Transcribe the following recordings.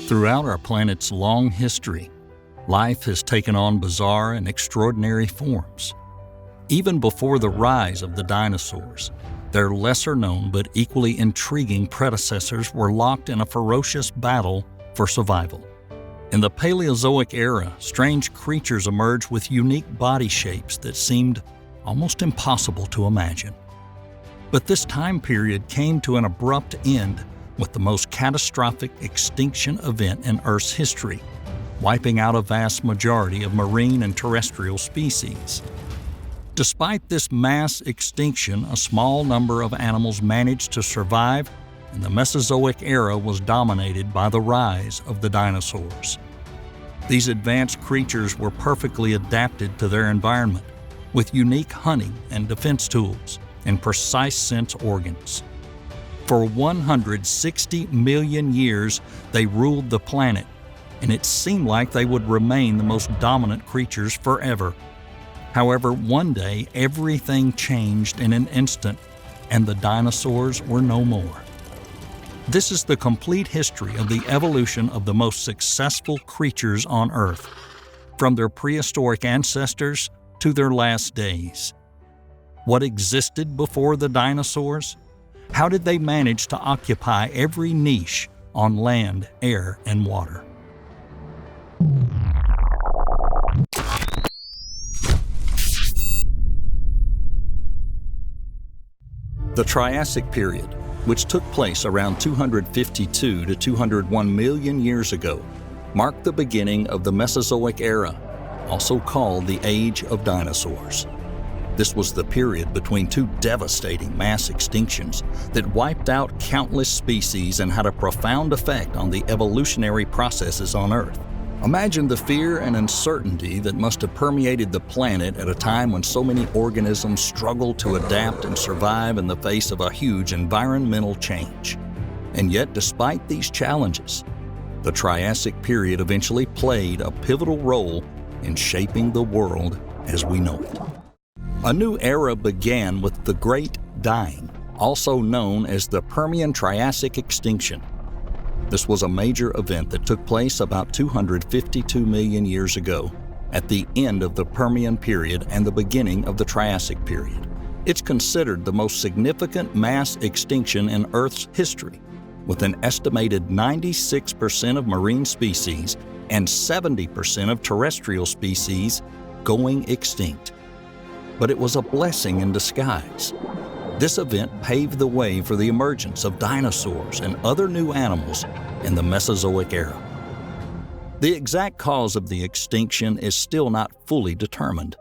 Throughout our planet's long history, life has taken on bizarre and extraordinary forms. Even before the rise of the dinosaurs, their lesser-known but equally intriguing predecessors were locked in a ferocious battle for survival. In the Paleozoic era, strange creatures emerged with unique body shapes that seemed almost impossible to imagine. But this time period came to an abrupt end with the most catastrophic extinction event in Earth's history, wiping out a vast majority of marine and terrestrial species. Despite this mass extinction, a small number of animals managed to survive, and the Mesozoic era was dominated by the rise of the dinosaurs. These advanced creatures were perfectly adapted to their environment, with unique hunting and defense tools and precise sense organs. For 160 million years, they ruled the planet, and it seemed like they would remain the most dominant creatures forever. However, one day, everything changed in an instant, and the dinosaurs were no more. This is the complete history of the evolution of the most successful creatures on Earth, from their prehistoric ancestors to their last days. What existed before the dinosaurs? How did they manage to occupy every niche on land, air, and water? The Triassic period, which took place around 252 to 201 million years ago, marked the beginning of the Mesozoic era, also called the Age of Dinosaurs. This was the period between two devastating mass extinctions that wiped out countless species and had a profound effect on the evolutionary processes on Earth. Imagine the fear and uncertainty that must have permeated the planet at a time when so many organisms struggled to adapt and survive in the face of a huge environmental change. And yet, despite these challenges, the Triassic period eventually played a pivotal role in shaping the world as we know it. A new era began with the Great Dying, also known as the Permian-Triassic extinction. This was a major event that took place about 252 million years ago, at the end of the Permian period and the beginning of the Triassic period. It's considered the most significant mass extinction in Earth's history, with an estimated 96% of marine species and 70% of terrestrial species going extinct. But it was a blessing in disguise. This event paved the way for the emergence of dinosaurs and other new animals in the Mesozoic era. The exact cause of the extinction is still not fully determined,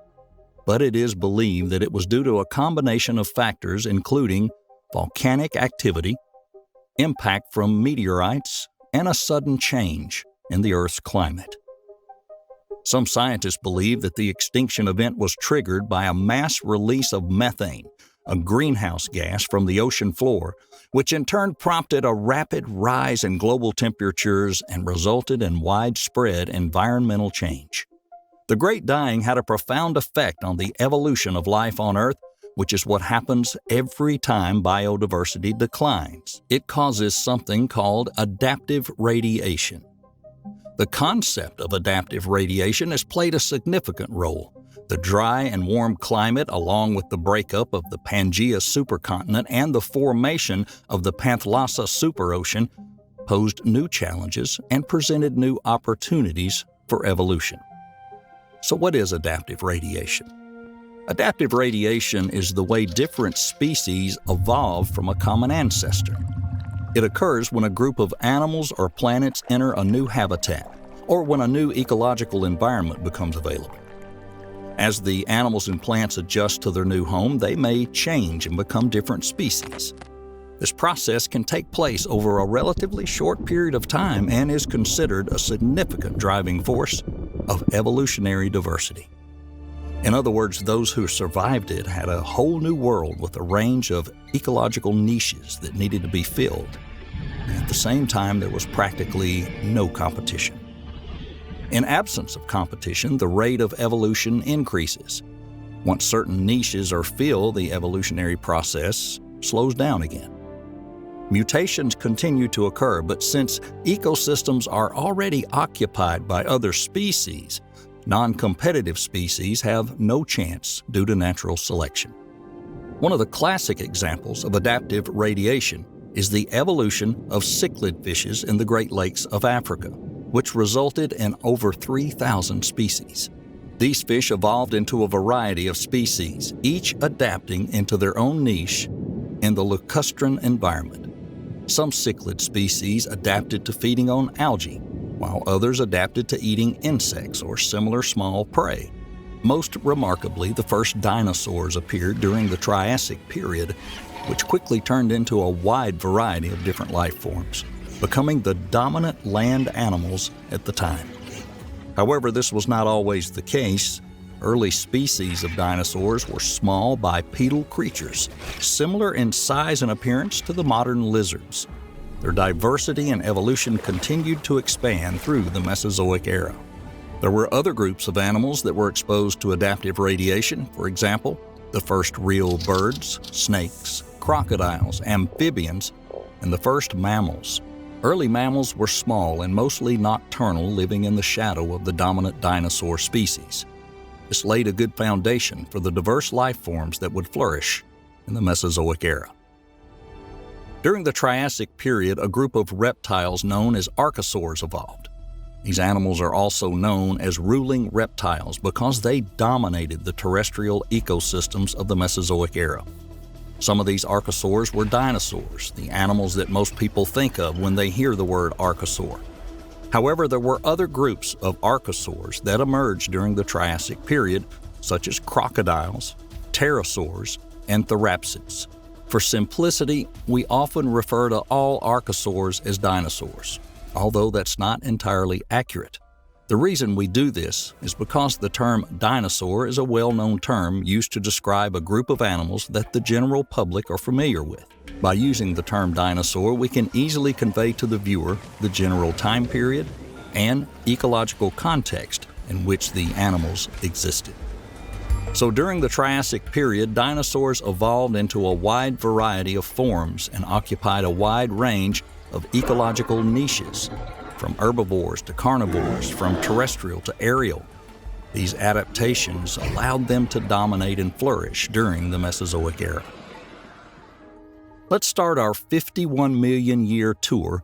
but it is believed that it was due to a combination of factors including volcanic activity, impact from meteorites, and a sudden change in the Earth's climate. Some scientists believe that the extinction event was triggered by a mass release of methane, a greenhouse gas from the ocean floor, which in turn prompted a rapid rise in global temperatures and resulted in widespread environmental change. The Great Dying had a profound effect on the evolution of life on Earth, which is what happens every time biodiversity declines. It causes something called adaptive radiation. The concept of adaptive radiation has played a significant role. The dry and warm climate, along with the breakup of the Pangaea supercontinent and the formation of the Panthalassa superocean, posed new challenges and presented new opportunities for evolution. So what is adaptive radiation? Adaptive radiation is the way different species evolve from a common ancestor. It occurs when a group of animals or planets enter a new habitat, or when a new ecological environment becomes available. As the animals and plants adjust to their new home, they may change and become different species. This process can take place over a relatively short period of time and is considered a significant driving force of evolutionary diversity. In other words, those who survived it had a whole new world with a range of ecological niches that needed to be filled. At the same time, there was practically no competition. In absence of competition, the rate of evolution increases. Once certain niches are filled, the evolutionary process slows down again. Mutations continue to occur, but since ecosystems are already occupied by other species, non-competitive species have no chance due to natural selection. One of the classic examples of adaptive radiation is the evolution of cichlid fishes in the Great Lakes of Africa, which resulted in over 3,000 species. These fish evolved into a variety of species, each adapting into their own niche in the lacustrine environment. Some cichlid species adapted to feeding on algae, while others adapted to eating insects or similar small prey. Most remarkably, the first dinosaurs appeared during the Triassic period, which quickly turned into a wide variety of different life forms, becoming the dominant land animals at the time. However, this was not always the case. Early species of dinosaurs were small bipedal creatures, similar in size and appearance to the modern lizards. Their diversity and evolution continued to expand through the Mesozoic era. There were other groups of animals that were exposed to adaptive radiation. For example, the first real birds, snakes, crocodiles, amphibians, and the first mammals. Early mammals were small and mostly nocturnal, living in the shadow of the dominant dinosaur species. This laid a good foundation for the diverse life forms that would flourish in the Mesozoic era. During the Triassic period, a group of reptiles known as archosaurs evolved. These animals are also known as ruling reptiles because they dominated the terrestrial ecosystems of the Mesozoic era. Some of these archosaurs were dinosaurs, the animals that most people think of when they hear the word archosaur. However, there were other groups of archosaurs that emerged during the Triassic period, such as crocodiles, pterosaurs, and therapsids. For simplicity, we often refer to all archosaurs as dinosaurs, although that's not entirely accurate. The reason we do this is because the term dinosaur is a well-known term used to describe a group of animals that the general public are familiar with. By using the term dinosaur, we can easily convey to the viewer the general time period and ecological context in which the animals existed. So during the Triassic period, dinosaurs evolved into a wide variety of forms and occupied a wide range of ecological niches, from herbivores to carnivores, from terrestrial to aerial. These adaptations allowed them to dominate and flourish during the Mesozoic era. Let's start our 51 million year tour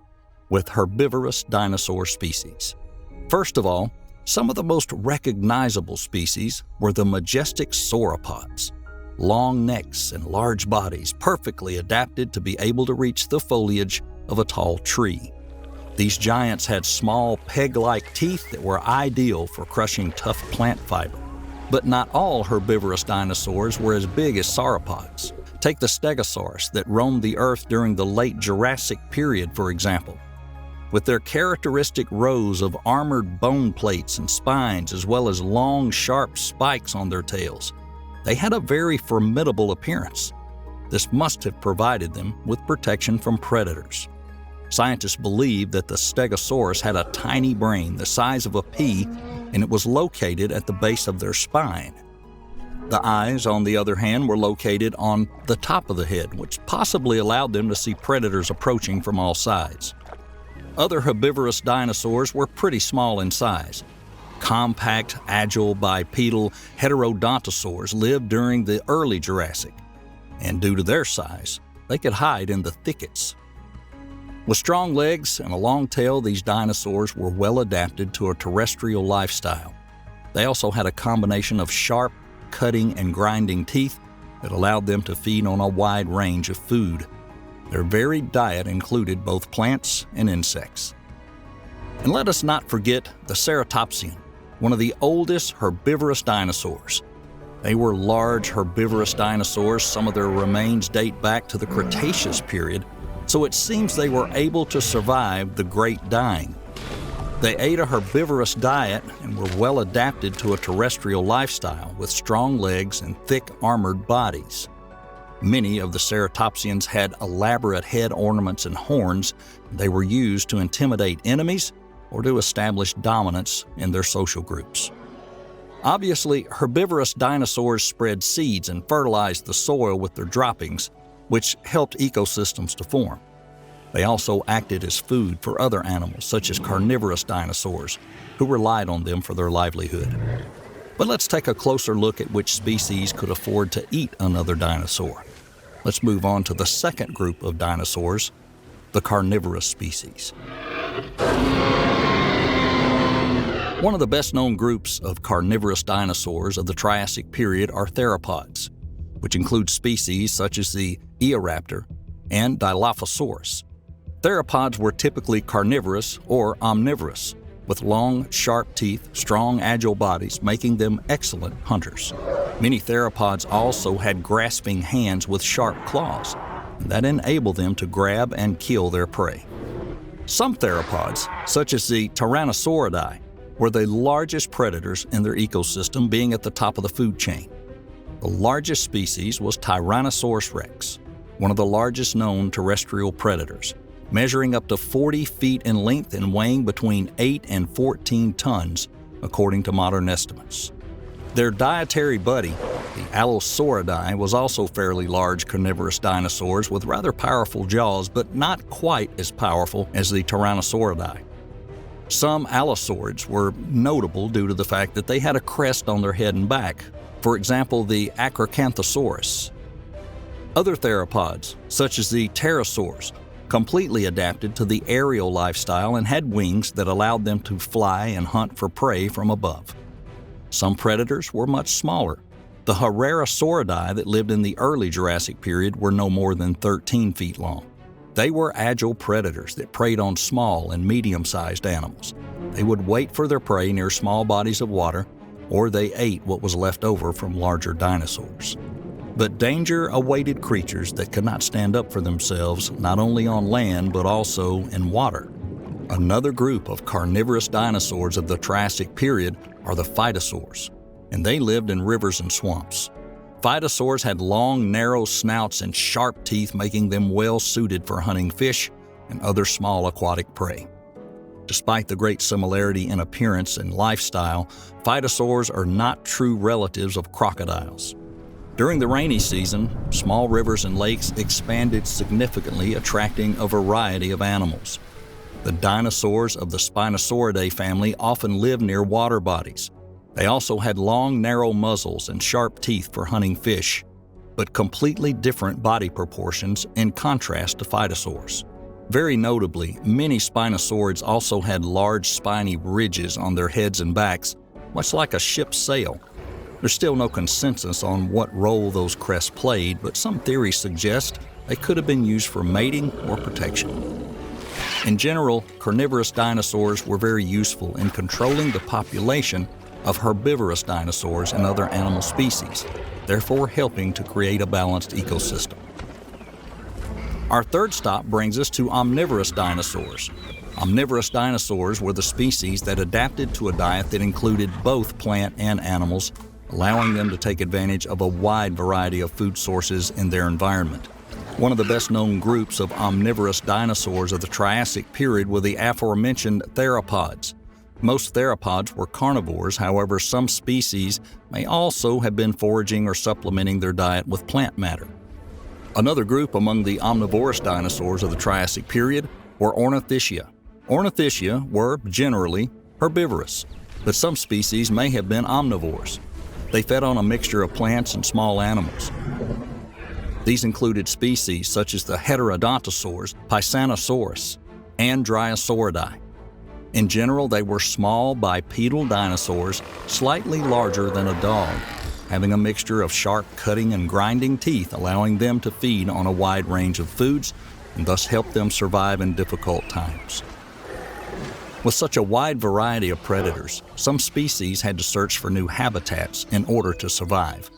with herbivorous dinosaur species. First of all, some of the most recognizable species were the majestic sauropods, long necks and large bodies perfectly adapted to be able to reach the foliage of a tall tree. These giants had small peg-like teeth that were ideal for crushing tough plant fiber. But not all herbivorous dinosaurs were as big as sauropods. Take the Stegosaurus that roamed the Earth during the late Jurassic period, for example. With their characteristic rows of armored bone plates and spines, as well as long, sharp spikes on their tails, they had a very formidable appearance. This must have provided them with protection from predators. Scientists believe that the Stegosaurus had a tiny brain the size of a pea, and it was located at the base of their spine. The eyes, on the other hand, were located on the top of the head, which possibly allowed them to see predators approaching from all sides. Other herbivorous dinosaurs were pretty small in size. Compact, agile, bipedal heterodontosaurs lived during the early Jurassic, and due to their size, they could hide in the thickets. With strong legs and a long tail, these dinosaurs were well adapted to a terrestrial lifestyle. They also had a combination of sharp, cutting, and grinding teeth that allowed them to feed on a wide range of food. Their varied diet included both plants and insects. And let us not forget the Ceratopsian, one of the oldest herbivorous dinosaurs. They were large herbivorous dinosaurs. Some of their remains date back to the Cretaceous period, so it seems they were able to survive the Great Dying. They ate a herbivorous diet and were well adapted to a terrestrial lifestyle with strong legs and thick armored bodies. Many of the Ceratopsians had elaborate head ornaments and horns. They were used to intimidate enemies or to establish dominance in their social groups. Obviously, herbivorous dinosaurs spread seeds and fertilized the soil with their droppings, which helped ecosystems to form. They also acted as food for other animals, such as carnivorous dinosaurs, who relied on them for their livelihood. But let's take a closer look at which species could afford to eat another dinosaur. Let's move on to the second group of dinosaurs, the carnivorous species. One of the best-known groups of carnivorous dinosaurs of the Triassic period are theropods, which include species such as the Eoraptor and Dilophosaurus. Theropods were typically carnivorous or omnivorous, with long, sharp teeth, strong, agile bodies, making them excellent hunters. Many theropods also had grasping hands with sharp claws, and that enabled them to grab and kill their prey. Some theropods, such as the Tyrannosauridae, were the largest predators in their ecosystem, being at the top of the food chain. The largest species was Tyrannosaurus rex, one of the largest known terrestrial predators, measuring up to 40 feet in length and weighing between 8 and 14 tons, according to modern estimates. Their dietary buddy, the Allosauridae, was also fairly large carnivorous dinosaurs with rather powerful jaws, but not quite as powerful as the Tyrannosauridae. Some allosaurids were notable due to the fact that they had a crest on their head and back, for example, the Acrocanthosaurus. Other theropods, such as the pterosaurs, completely adapted to the aerial lifestyle and had wings that allowed them to fly and hunt for prey from above. Some predators were much smaller. The Herrerasauridae that lived in the early Jurassic period were no more than 13 feet long. They were agile predators that preyed on small and medium-sized animals. They would wait for their prey near small bodies of water, or they ate what was left over from larger dinosaurs. But danger awaited creatures that could not stand up for themselves, not only on land but also in water. Another group of carnivorous dinosaurs of the Triassic period are the phytosaurs, and they lived in rivers and swamps. Phytosaurs had long, narrow snouts and sharp teeth, making them well suited for hunting fish and other small aquatic prey. Despite the great similarity in appearance and lifestyle, phytosaurs are not true relatives of crocodiles. During the rainy season, small rivers and lakes expanded significantly, attracting a variety of animals. The dinosaurs of the Spinosauridae family often lived near water bodies. They also had long, narrow muzzles and sharp teeth for hunting fish, but completely different body proportions in contrast to phytosaurs. Very notably, many Spinosaurids also had large spiny ridges on their heads and backs, much like a ship's sail. There's still no consensus on what role those crests played, but some theories suggest they could have been used for mating or protection. In general, carnivorous dinosaurs were very useful in controlling the population of herbivorous dinosaurs and other animal species, therefore helping to create a balanced ecosystem. Our third stop brings us to omnivorous dinosaurs. Omnivorous dinosaurs were the species that adapted to a diet that included both plant and animals, allowing them to take advantage of a wide variety of food sources in their environment. One of the best-known groups of omnivorous dinosaurs of the Triassic period were the aforementioned theropods. Most theropods were carnivores, however, some species may also have been foraging or supplementing their diet with plant matter. Another group among the omnivorous dinosaurs of the Triassic period were Ornithischia. Ornithischia were generally herbivorous, but some species may have been omnivores. They fed on a mixture of plants and small animals. These included species such as the Heterodontosaurs, Pisanosaurus, and Dryosauridae. In general, they were small bipedal dinosaurs, slightly larger than a dog, having a mixture of sharp cutting and grinding teeth, allowing them to feed on a wide range of foods and thus help them survive in difficult times. With such a wide variety of predators, some species had to search for new habitats in order to survive.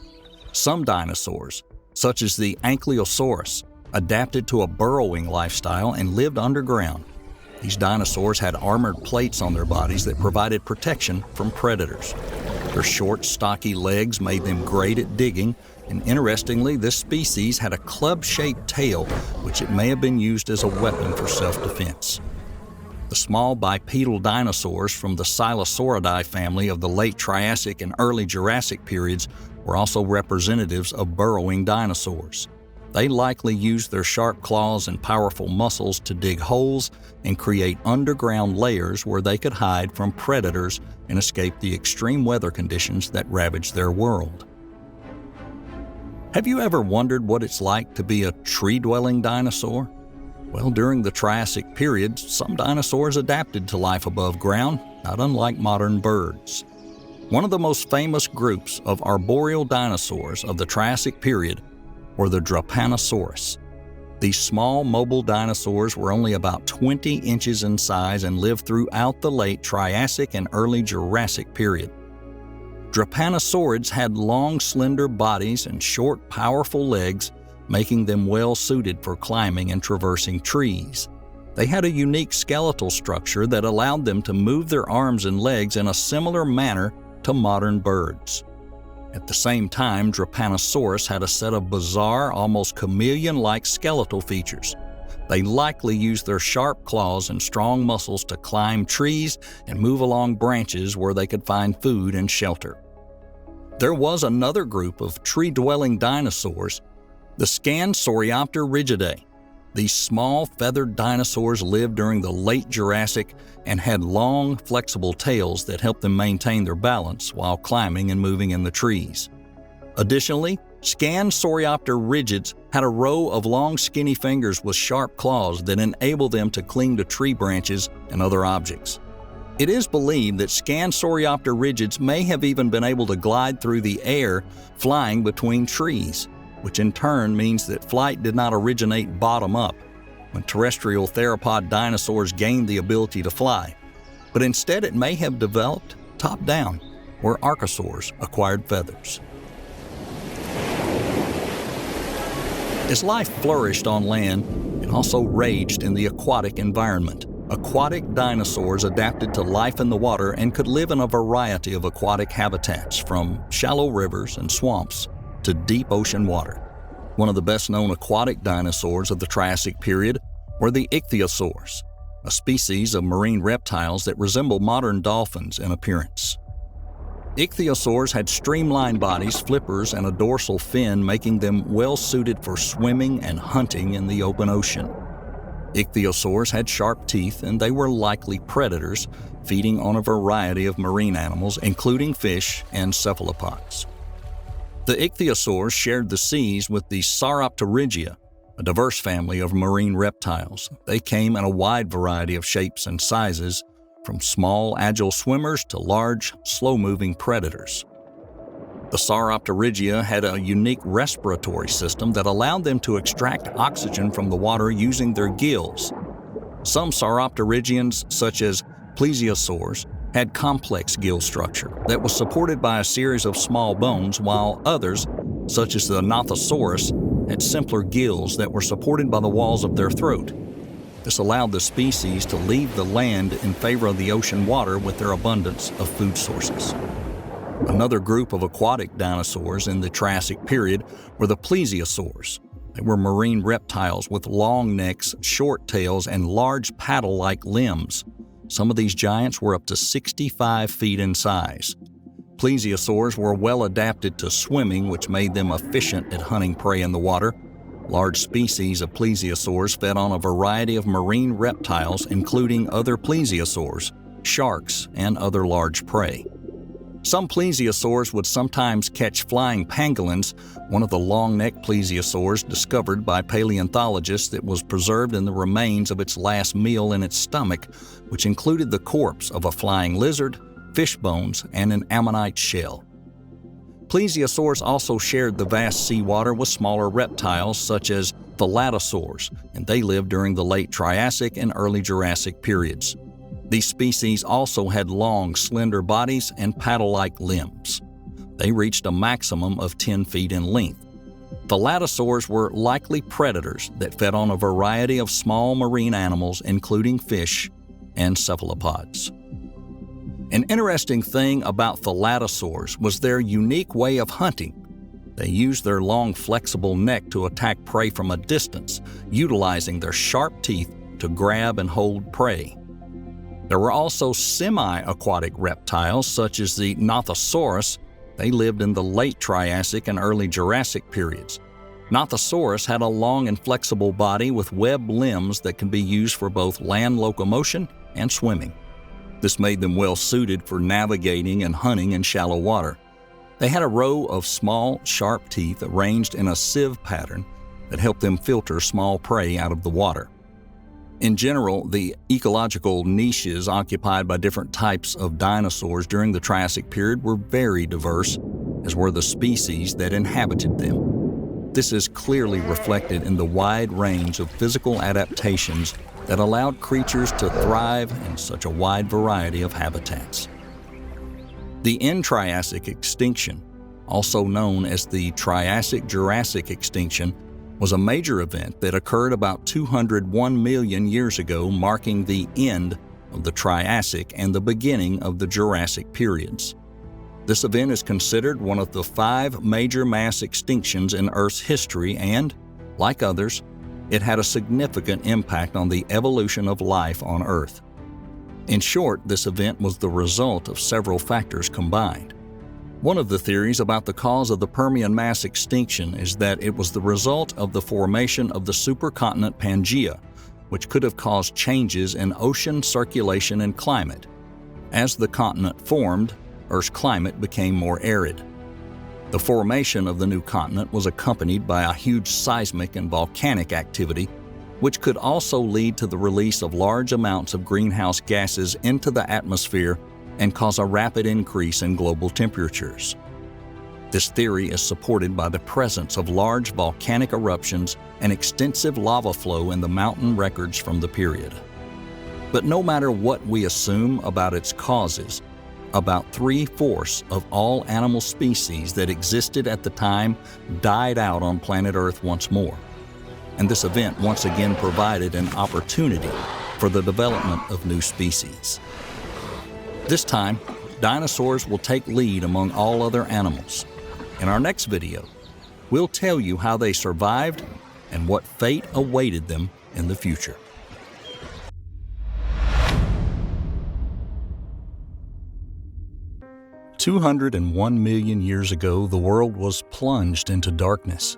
Some dinosaurs, such as the Ankylosaurus, adapted to a burrowing lifestyle and lived underground. These dinosaurs had armored plates on their bodies that provided protection from predators. Their short, stocky legs made them great at digging, and interestingly, this species had a club-shaped tail, which it may have been used as a weapon for self-defense. The small bipedal dinosaurs from the Silosauridae family of the late Triassic and early Jurassic periods were also representatives of burrowing dinosaurs. They likely used their sharp claws and powerful muscles to dig holes and create underground layers where they could hide from predators and escape the extreme weather conditions that ravaged their world. Have you ever wondered what it's like to be a tree-dwelling dinosaur? Well, during the Triassic period, some dinosaurs adapted to life above ground, not unlike modern birds. One of the most famous groups of arboreal dinosaurs of the Triassic period were the Drepanosaurus. These small, mobile dinosaurs were only about 20 inches in size and lived throughout the late Triassic and early Jurassic period. Drepanosaurids had long, slender bodies and short, powerful legs, making them well-suited for climbing and traversing trees. They had a unique skeletal structure that allowed them to move their arms and legs in a similar manner to modern birds. At the same time, Drepanosaurus had a set of bizarre, almost chameleon-like skeletal features. They likely used their sharp claws and strong muscles to climb trees and move along branches where they could find food and shelter. There was another group of tree-dwelling dinosaurs, the Scansoriopterigidae. These small, feathered dinosaurs lived during the late Jurassic and had long, flexible tails that helped them maintain their balance while climbing and moving in the trees. Additionally, Scansoriopterigids had a row of long, skinny fingers with sharp claws that enabled them to cling to tree branches and other objects. It is believed that Scansoriopterigids may have even been able to glide through the air, flying between trees, which in turn means that flight did not originate bottom up, when terrestrial theropod dinosaurs gained the ability to fly, but instead it may have developed top down, where archosaurs acquired feathers. As life flourished on land, it also raged in the aquatic environment. Aquatic dinosaurs adapted to life in the water and could live in a variety of aquatic habitats, from shallow rivers and swamps to deep ocean water. One of the best-known aquatic dinosaurs of the Triassic period were the ichthyosaurs, a species of marine reptiles that resemble modern dolphins in appearance. Ichthyosaurs had streamlined bodies, flippers, and a dorsal fin, making them well-suited for swimming and hunting in the open ocean. Ichthyosaurs had sharp teeth, and they were likely predators, feeding on a variety of marine animals, including fish and cephalopods. The ichthyosaurs shared the seas with the Sauropterigia, a diverse family of marine reptiles. They came in a wide variety of shapes and sizes, from small, agile swimmers to large, slow-moving predators. The Sauropterigia had a unique respiratory system that allowed them to extract oxygen from the water using their gills. Some Sauropterigians, such as plesiosaurs, had complex gill structure that was supported by a series of small bones, while others, such as the Nothosaurus, had simpler gills that were supported by the walls of their throat. This allowed the species to leave the land in favor of the ocean water with their abundance of food sources. Another group of aquatic dinosaurs in the Triassic period were the plesiosaurs. They were marine reptiles with long necks, short tails, and large paddle-like limbs. Some of these giants were up to 65 feet in size. Plesiosaurs were well adapted to swimming, which made them efficient at hunting prey in the water. Large species of plesiosaurs fed on a variety of marine reptiles, including other plesiosaurs, sharks, and other large prey. Some plesiosaurs would sometimes catch flying pangolins, one of the long-necked plesiosaurs discovered by paleontologists that was preserved in the remains of its last meal in its stomach, which included the corpse of a flying lizard, fish bones, and an ammonite shell. Plesiosaurs also shared the vast seawater with smaller reptiles such as thalattosaurs, and they lived during the late Triassic and early Jurassic periods. These species also had long, slender bodies and paddle-like limbs. They reached a maximum of 10 feet in length. Thalattosaurs were likely predators that fed on a variety of small marine animals, including fish and cephalopods. An interesting thing about thalattosaurs was their unique way of hunting. They used their long, flexible neck to attack prey from a distance, utilizing their sharp teeth to grab and hold prey. There were also semi-aquatic reptiles such as the Nothosaurus. They lived in the late Triassic and early Jurassic periods. Nothosaurus had a long and flexible body with webbed limbs that could be used for both land locomotion and swimming. This made them well suited for navigating and hunting in shallow water. They had a row of small, sharp teeth arranged in a sieve pattern that helped them filter small prey out of the water. In general, the ecological niches occupied by different types of dinosaurs during the Triassic period were very diverse, as were the species that inhabited them. This is clearly reflected in the wide range of physical adaptations that allowed creatures to thrive in such a wide variety of habitats. The end-Triassic extinction, also known as the Triassic-Jurassic extinction, was a major event that occurred about 201 million years ago, marking the end of the Triassic and the beginning of the Jurassic periods. This event is considered one of the 5 major mass extinctions in Earth's history and, like others, it had a significant impact on the evolution of life on Earth. In short, this event was the result of several factors combined. One of the theories about the cause of the Permian mass extinction is that it was the result of the formation of the supercontinent Pangaea, which could have caused changes in ocean circulation and climate. As the continent formed, Earth's climate became more arid. The formation of the new continent was accompanied by a huge seismic and volcanic activity, which could also lead to the release of large amounts of greenhouse gases into the atmosphere and cause a rapid increase in global temperatures. This theory is supported by the presence of large volcanic eruptions and extensive lava flow in the mountain records from the period. But no matter what we assume about its causes, about 3/4 of all animal species that existed at the time died out on planet Earth once more. And this event once again provided an opportunity for the development of new species. This time, dinosaurs will take lead among all other animals. In our next video, we'll tell you how they survived and what fate awaited them in the future. "201 million years ago, the world was plunged into darkness.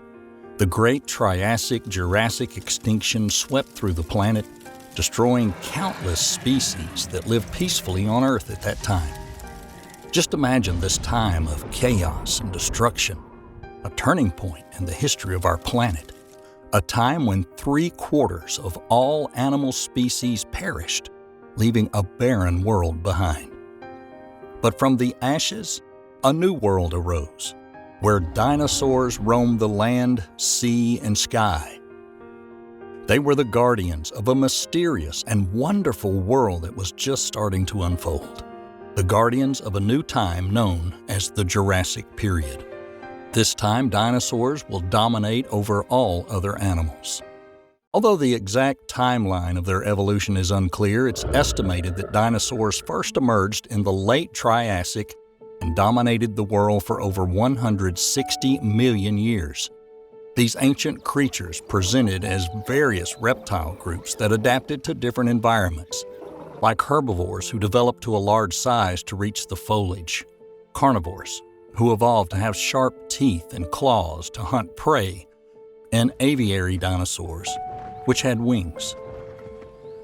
The great Triassic-Jurassic extinction swept through the planet, destroying countless species that lived peacefully on Earth at that time. Just imagine this time of chaos and destruction, a turning point in the history of our planet, a time when 3/4 of all animal species perished, leaving a barren world behind. But from the ashes, a new world arose, where dinosaurs roamed the land, sea, and sky. They were the guardians of a mysterious and wonderful world that was just starting to unfold, the guardians of a new time known as the Jurassic period. This time, dinosaurs will dominate over all other animals. Although the exact timeline of their evolution is unclear, it's estimated that dinosaurs first emerged in the late Triassic and dominated the world for over 160 million years. These ancient creatures presented as various reptile groups that adapted to different environments, like herbivores who developed to a large size to reach the foliage, carnivores who evolved to have sharp teeth and claws to hunt prey, and aviary dinosaurs, which had wings.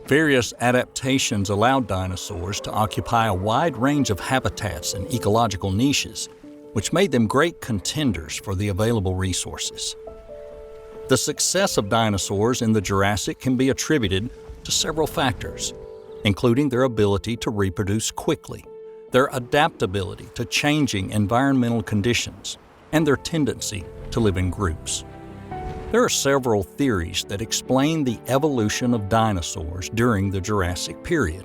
Various adaptations allowed dinosaurs to occupy a wide range of habitats and ecological niches, which made them great contenders for the available resources. The success of dinosaurs in the Jurassic can be attributed to several factors, including their ability to reproduce quickly, their adaptability to changing environmental conditions, and their tendency to live in groups. There are several theories that explain the evolution of dinosaurs during the Jurassic period.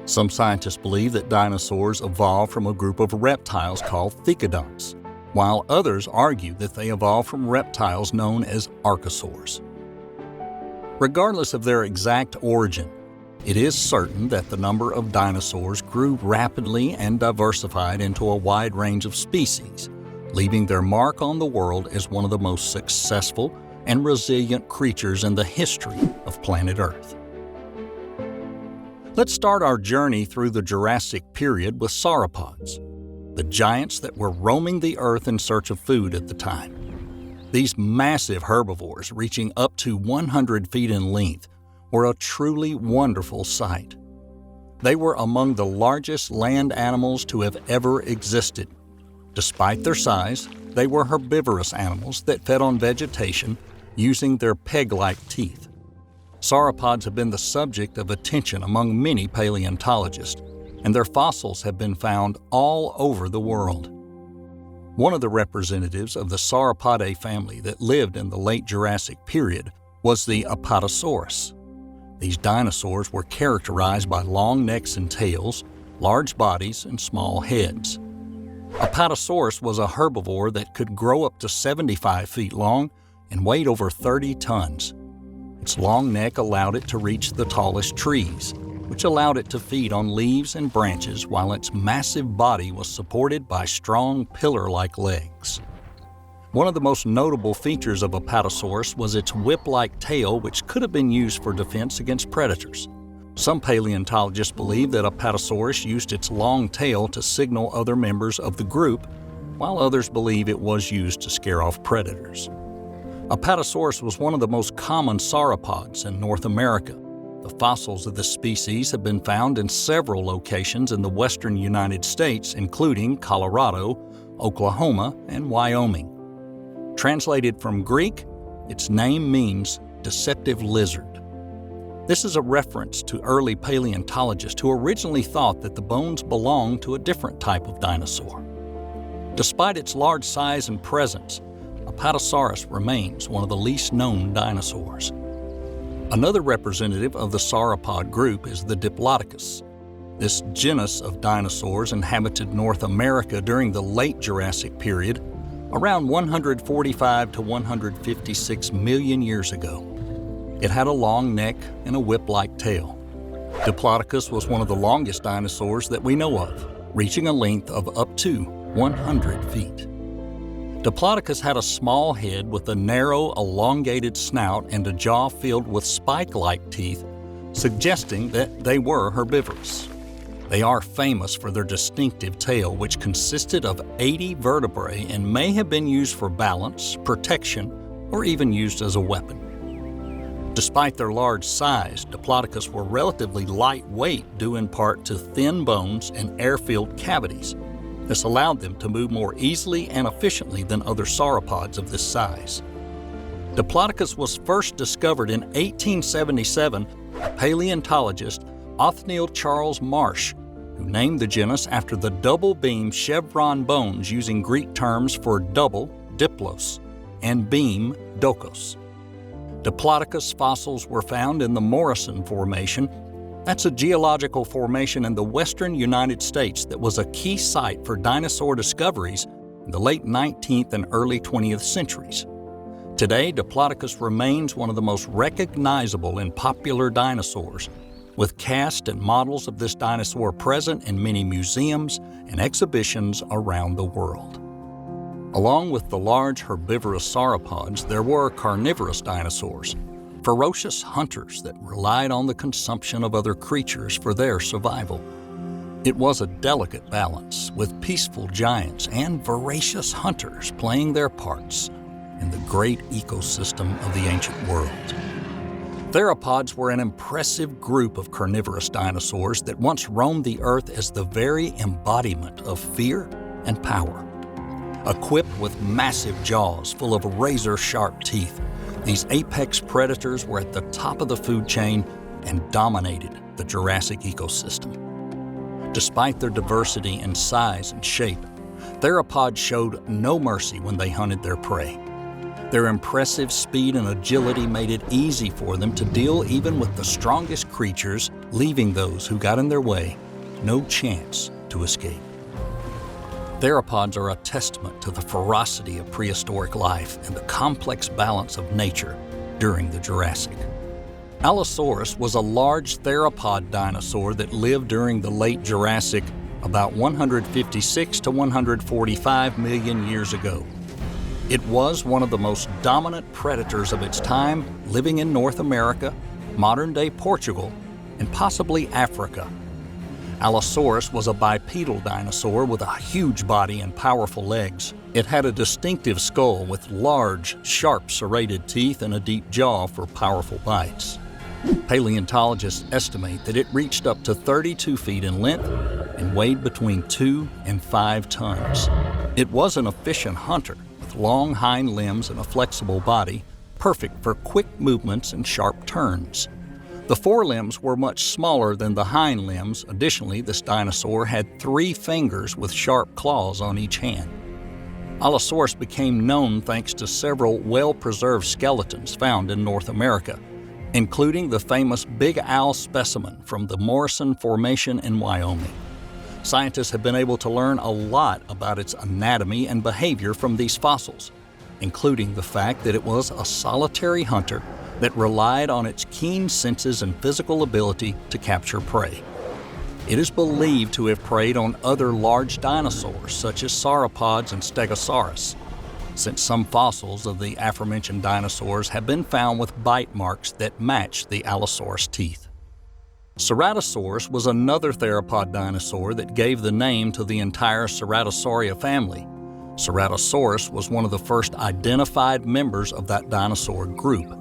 Some scientists believe that dinosaurs evolved from a group of reptiles called thecodonts, while others argue that they evolved from reptiles known as archosaurs. Regardless of their exact origin, it is certain that the number of dinosaurs grew rapidly and diversified into a wide range of species, leaving their mark on the world as one of the most successful and resilient creatures in the history of planet Earth. Let's start our journey through the Jurassic period with sauropods, the giants that were roaming the Earth in search of food at the time. These massive herbivores, reaching up to 100 feet in length, were a truly wonderful sight. They were among the largest land animals to have ever existed. Despite their size, they were herbivorous animals that fed on vegetation using their peg-like teeth. Sauropods have been the subject of attention among many paleontologists, and their fossils have been found all over the world. One of the representatives of the Sauropodae family that lived in the late Jurassic period was the Apatosaurus. These dinosaurs were characterized by long necks and tails, large bodies, and small heads. Apatosaurus was a herbivore that could grow up to 75 feet long and weighed over 30 tons. Its long neck allowed it to reach the tallest trees, which allowed it to feed on leaves and branches while its massive body was supported by strong pillar-like legs. One of the most notable features of Apatosaurus was its whip-like tail, which could have been used for defense against predators. Some paleontologists believe that Apatosaurus used its long tail to signal other members of the group, while others believe it was used to scare off predators. Apatosaurus was one of the most common sauropods in North America. The fossils of this species have been found in several locations in the western United States, including Colorado, Oklahoma, and Wyoming. Translated from Greek, its name means deceptive lizard. This is a reference to early paleontologists who originally thought that the bones belonged to a different type of dinosaur. Despite its large size and presence, Apatosaurus remains one of the least known dinosaurs. Another representative of the sauropod group is the Diplodocus. This genus of dinosaurs inhabited North America during the late Jurassic period, around 145 to 156 million years ago. It had a long neck and a whip-like tail. Diplodocus was one of the longest dinosaurs that we know of, reaching a length of up to 100 feet. Diplodocus had a small head with a narrow, elongated snout and a jaw filled with spike-like teeth, suggesting that they were herbivorous. They are famous for their distinctive tail, which consisted of 80 vertebrae and may have been used for balance, protection, or even used as a weapon. Despite their large size, Diplodocus were relatively lightweight due in part to thin bones and air-filled cavities. This allowed them to move more easily and efficiently than other sauropods of this size. Diplodocus was first discovered in 1877 by paleontologist Othniel Charles Marsh, who named the genus after the double-beam chevron bones using Greek terms for double, diplos, and beam, dokos. Diplodocus fossils were found in the Morrison Formation. That's a geological formation in the western United States that was a key site for dinosaur discoveries in the late 19th and early 20th centuries. Today, Diplodocus remains one of the most recognizable and popular dinosaurs, with casts and models of this dinosaur present in many museums and exhibitions around the world. Along with the large herbivorous sauropods, there were carnivorous dinosaurs, ferocious hunters that relied on the consumption of other creatures for their survival. It was a delicate balance, with peaceful giants and voracious hunters playing their parts in the great ecosystem of the ancient world. Theropods were an impressive group of carnivorous dinosaurs that once roamed the earth as the very embodiment of fear and power. Equipped with massive jaws full of razor-sharp teeth, these apex predators were at the top of the food chain and dominated the Jurassic ecosystem. Despite their diversity in size and shape, theropods showed no mercy when they hunted their prey. Their impressive speed and agility made it easy for them to deal even with the strongest creatures, leaving those who got in their way no chance to escape. Theropods are a testament to the ferocity of prehistoric life and the complex balance of nature during the Jurassic. Allosaurus was a large theropod dinosaur that lived during the late Jurassic, about 156 to 145 million years ago. It was one of the most dominant predators of its time, living in North America, modern-day Portugal, and possibly Africa. Allosaurus was a bipedal dinosaur with a huge body and powerful legs. It had a distinctive skull with large, sharp serrated teeth and a deep jaw for powerful bites. Paleontologists estimate that it reached up to 32 feet in length and weighed between 2 and 5 tons. It was an efficient hunter with long hind limbs and a flexible body, perfect for quick movements and sharp turns. The forelimbs were much smaller than the hind limbs. Additionally, this dinosaur had 3 fingers with sharp claws on each hand. Allosaurus became known thanks to several well-preserved skeletons found in North America, including the famous Big Owl specimen from the Morrison Formation in Wyoming. Scientists have been able to learn a lot about its anatomy and behavior from these fossils, including the fact that it was a solitary hunter that relied on its keen senses and physical ability to capture prey. It is believed to have preyed on other large dinosaurs such as sauropods and stegosaurus, since some fossils of the aforementioned dinosaurs have been found with bite marks that match the Allosaurus teeth. Ceratosaurus was another theropod dinosaur that gave the name to the entire Ceratosauria family. Ceratosaurus was one of the first identified members of that dinosaur group.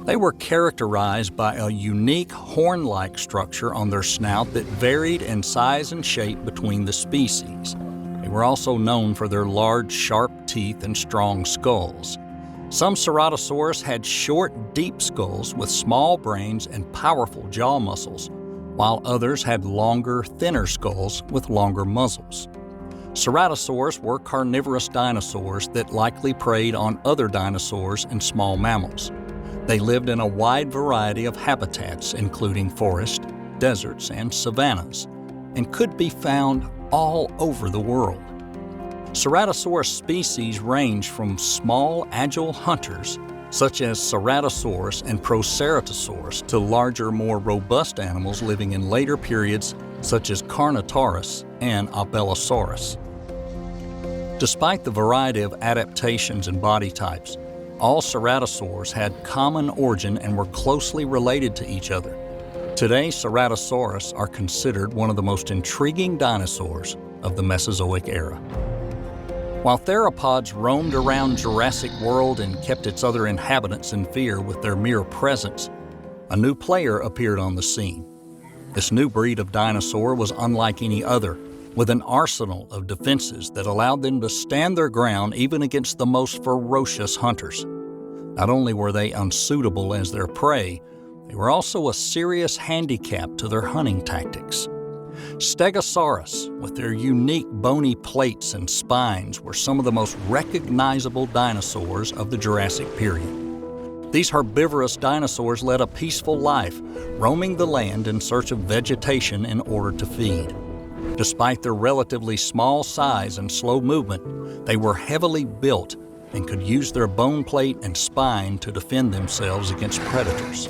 They were characterized by a unique horn-like structure on their snout that varied in size and shape between the species. They were also known for their large, sharp teeth and strong skulls. Some Ceratosaurus had short, deep skulls with small brains and powerful jaw muscles, while others had longer, thinner skulls with longer muzzles. Ceratosaurs were carnivorous dinosaurs that likely preyed on other dinosaurs and small mammals. They lived in a wide variety of habitats, including forest, deserts, and savannas, and could be found all over the world. Ceratosaurus species range from small, agile hunters, such as Ceratosaurus and Proceratosaurus, to larger, more robust animals living in later periods, such as Carnotaurus and Abelisaurus. Despite the variety of adaptations and body types, all ceratosaurs had common origin and were closely related to each other. Today, Ceratosaurus are considered one of the most intriguing dinosaurs of the Mesozoic era. While theropods roamed around Jurassic World and kept its other inhabitants in fear with their mere presence, a new player appeared on the scene. This new breed of dinosaur was unlike any other, with an arsenal of defenses that allowed them to stand their ground even against the most ferocious hunters. Not only were they unsuitable as their prey, they were also a serious handicap to their hunting tactics. Stegosaurus, with their unique bony plates and spines, were some of the most recognizable dinosaurs of the Jurassic period. These herbivorous dinosaurs led a peaceful life, roaming the land in search of vegetation in order to feed. Despite their relatively small size and slow movement, they were heavily built and could use their bone plate and spine to defend themselves against predators.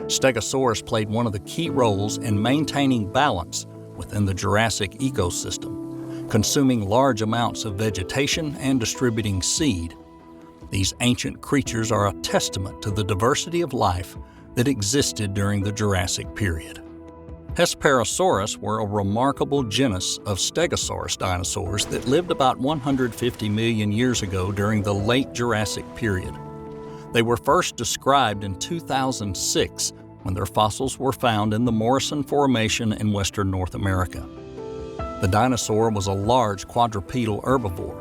Stegosaurus played one of the key roles in maintaining balance within the Jurassic ecosystem, consuming large amounts of vegetation and distributing seed. These ancient creatures are a testament to the diversity of life that existed during the Jurassic period. Hesperosaurus were a remarkable genus of Stegosaurus dinosaurs that lived about 150 million years ago during the late Jurassic period. They were first described in 2006 when their fossils were found in the Morrison Formation in western North America. The dinosaur was a large quadrupedal herbivore.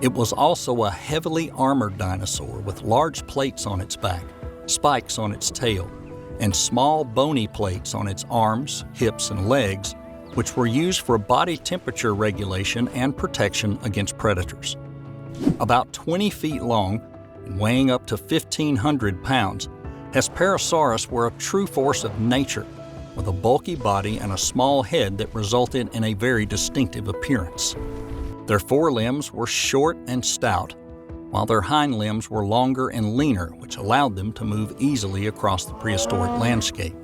It was also a heavily armored dinosaur with large plates on its back, spikes on its tail, and small bony plates on its arms, hips, and legs, which were used for body temperature regulation and protection against predators. About 20 feet long and weighing up to 1,500 pounds, Hesperosaurus were a true force of nature, with a bulky body and a small head that resulted in a very distinctive appearance. Their forelimbs were short and stout, while their hind limbs were longer and leaner, which allowed them to move easily across the prehistoric landscape.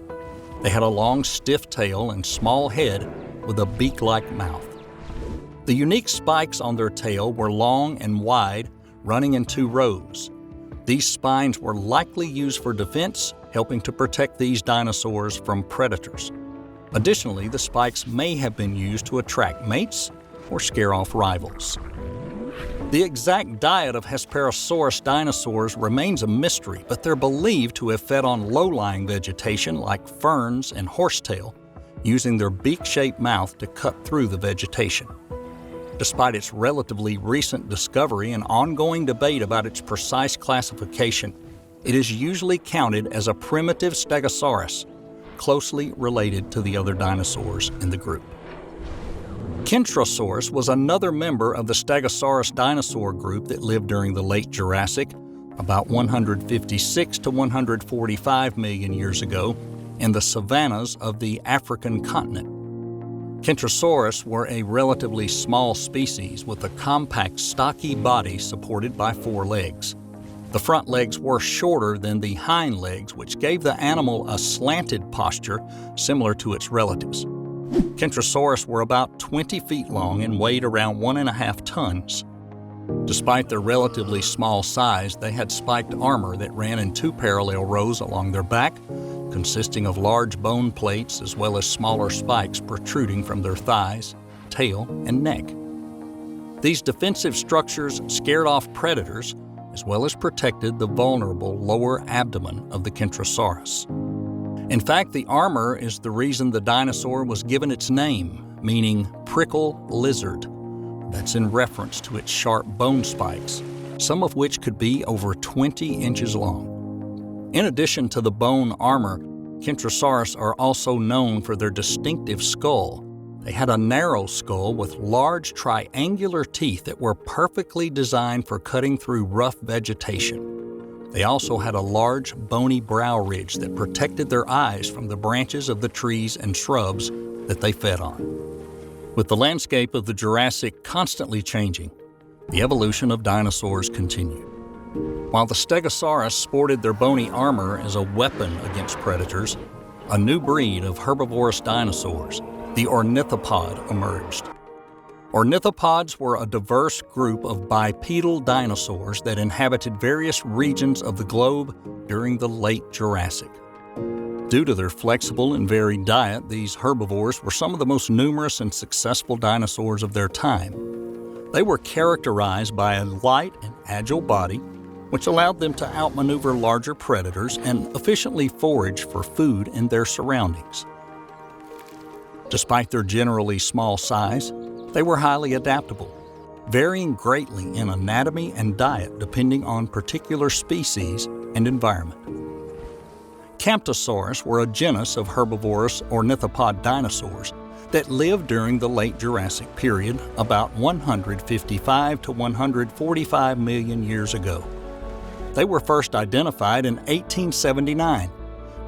They had a long, stiff tail and small head with a beak-like mouth. The unique spikes on their tail were long and wide, running in 2 rows. These spines were likely used for defense, helping to protect these dinosaurs from predators. Additionally, the spikes may have been used to attract mates or scare off rivals. The exact diet of Hesperosaurus dinosaurs remains a mystery, but they're believed to have fed on low-lying vegetation like ferns and horsetail, using their beak-shaped mouth to cut through the vegetation. Despite its relatively recent discovery and ongoing debate about its precise classification, it is usually counted as a primitive Stegosaurus, closely related to the other dinosaurs in the group. Kentrosaurus was another member of the Stegosaurus dinosaur group that lived during the late Jurassic, about 156 to 145 million years ago, in the savannas of the African continent. Kentrosaurus were a relatively small species with a compact, stocky body supported by 4 legs. The front legs were shorter than the hind legs, which gave the animal a slanted posture similar to its relatives. Kentrosaurus were about 20 feet long and weighed around 1.5 tons. Despite their relatively small size, they had spiked armor that ran in 2 parallel rows along their back, consisting of large bone plates as well as smaller spikes protruding from their thighs, tail, and neck. These defensive structures scared off predators as well as protected the vulnerable lower abdomen of the Kentrosaurus. In fact, the armor is the reason the dinosaur was given its name, meaning prickle lizard. That's in reference to its sharp bone spikes, some of which could be over 20 inches long. In addition to the bone armor, Kentrosaurus are also known for their distinctive skull. They had a narrow skull with large triangular teeth that were perfectly designed for cutting through rough vegetation. They also had a large, bony brow ridge that protected their eyes from the branches of the trees and shrubs that they fed on. With the landscape of the Jurassic constantly changing, the evolution of dinosaurs continued. While the Stegosaurus sported their bony armor as a weapon against predators, a new breed of herbivorous dinosaurs, the ornithopod, emerged. Ornithopods were a diverse group of bipedal dinosaurs that inhabited various regions of the globe during the late Jurassic. Due to their flexible and varied diet, these herbivores were some of the most numerous and successful dinosaurs of their time. They were characterized by a light and agile body, which allowed them to outmaneuver larger predators and efficiently forage for food in their surroundings. Despite their generally small size, they were highly adaptable, varying greatly in anatomy and diet depending on particular species and environment. Camptosaurus were a genus of herbivorous ornithopod dinosaurs that lived during the late Jurassic period, about 155 to 145 million years ago. They were first identified in 1879,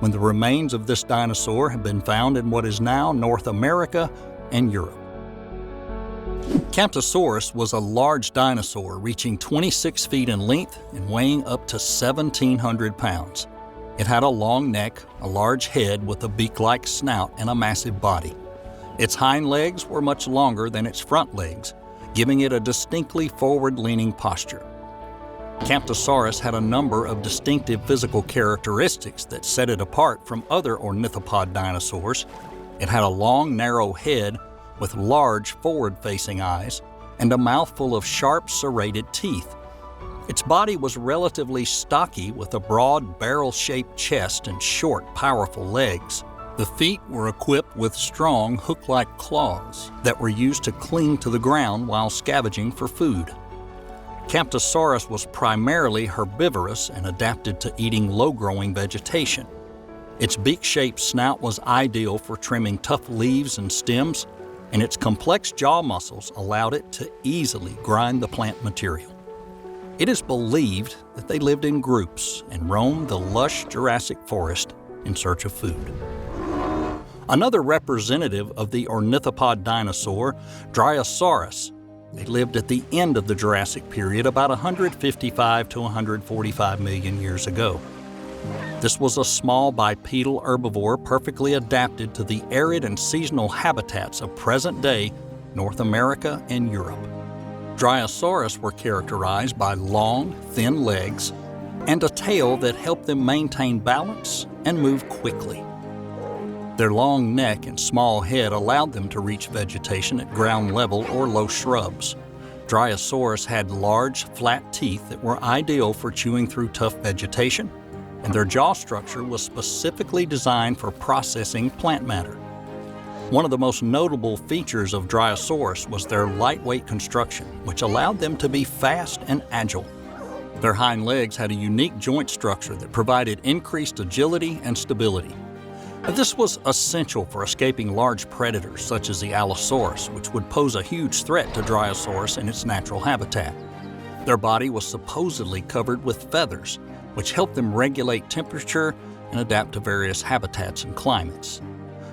when the remains of this dinosaur have been found in what is now North America and Europe. Camptosaurus was a large dinosaur reaching 26 feet in length and weighing up to 1,700 pounds. It had a long neck, a large head with a beak-like snout, and a massive body. Its hind legs were much longer than its front legs, giving it a distinctly forward-leaning posture. Camptosaurus had a number of distinctive physical characteristics that set it apart from other ornithopod dinosaurs. It had a long, narrow head with large forward-facing eyes and a mouthful of sharp, serrated teeth. Its body was relatively stocky with a broad, barrel-shaped chest and short, powerful legs. The feet were equipped with strong, hook-like claws that were used to cling to the ground while scavenging for food. Camptosaurus was primarily herbivorous and adapted to eating low-growing vegetation. Its beak-shaped snout was ideal for trimming tough leaves and stems, and its complex jaw muscles allowed it to easily grind the plant material. It is believed that they lived in groups and roamed the lush Jurassic forest in search of food. Another representative of the ornithopod dinosaur, Dinosaurs. They lived at the end of the Jurassic period, about 155 to 145 million years ago. This was a small bipedal herbivore perfectly adapted to the arid and seasonal habitats of present-day North America and Europe. Dinosaurs were characterized by long, thin legs and a tail that helped them maintain balance and move quickly. Their long neck and small head allowed them to reach vegetation at ground level or low shrubs. Dinosaurs had large, flat teeth that were ideal for chewing through tough vegetation, and their jaw structure was specifically designed for processing plant matter. One of the most notable features of Dinosaurs was their lightweight construction, which allowed them to be fast and agile. Their hind legs had a unique joint structure that provided increased agility and stability. This was essential for escaping large predators such as the Allosaurus, which would pose a huge threat to Dinosaurs in its natural habitat. Their body was supposedly covered with feathers, which helped them regulate temperature and adapt to various habitats and climates.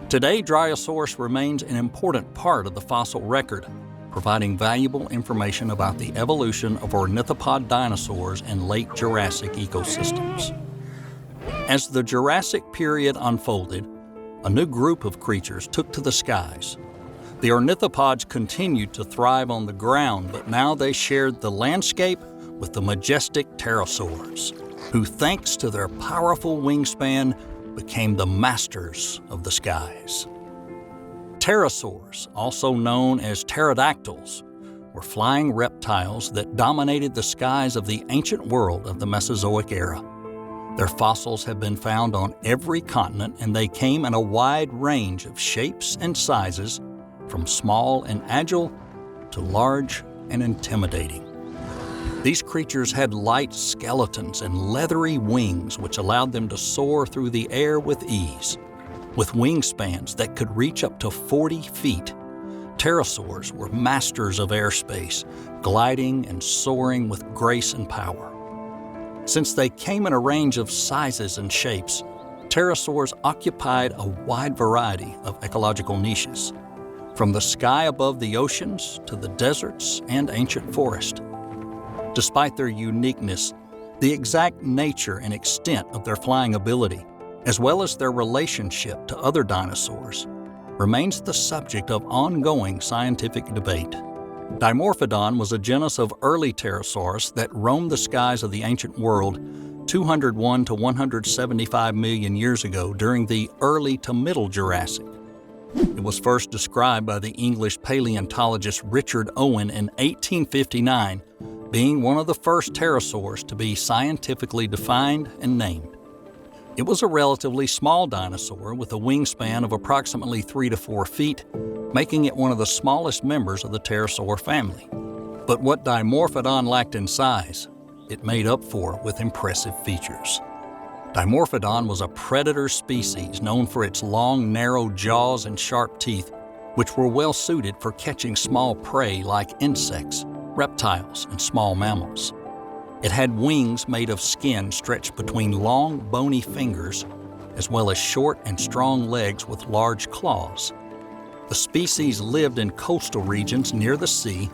Today, Dinosaurs remains an important part of the fossil record, providing valuable information about the evolution of ornithopod dinosaurs in late Jurassic ecosystems. As the Jurassic period unfolded, a new group of creatures took to the skies. The ornithopods continued to thrive on the ground, but now they shared the landscape with the majestic pterosaurs, who, thanks to their powerful wingspan, became the masters of the skies. Pterosaurs, also known as pterodactyls, were flying reptiles that dominated the skies of the ancient world of the Mesozoic era. Their fossils have been found on every continent, and they came in a wide range of shapes and sizes, from small and agile to large and intimidating. These creatures had light skeletons and leathery wings, which allowed them to soar through the air with ease. With wingspans that could reach up to 40 feet, pterosaurs were masters of airspace, gliding and soaring with grace and power. Since they came in a range of sizes and shapes, pterosaurs occupied a wide variety of ecological niches, from the sky above the oceans to the deserts and ancient forests. Despite their uniqueness, the exact nature and extent of their flying ability, as well as their relationship to other dinosaurs, remains the subject of ongoing scientific debate. Dimorphodon was a genus of early pterosaurs that roamed the skies of the ancient world 201 to 175 million years ago during the early to middle Jurassic. It was first described by the English paleontologist Richard Owen in 1859, being one of the first pterosaurs to be scientifically defined and named. It was a relatively small dinosaur with a wingspan of approximately 3 to 4 feet, making it one of the smallest members of the pterosaur family. But what Dimorphodon lacked in size, it made up for with impressive features. Dimorphodon was a predator species known for its long, narrow jaws and sharp teeth, which were well suited for catching small prey like insects, reptiles, and small mammals. It had wings made of skin stretched between long, bony fingers, as well as short and strong legs with large claws. The species lived in coastal regions near the sea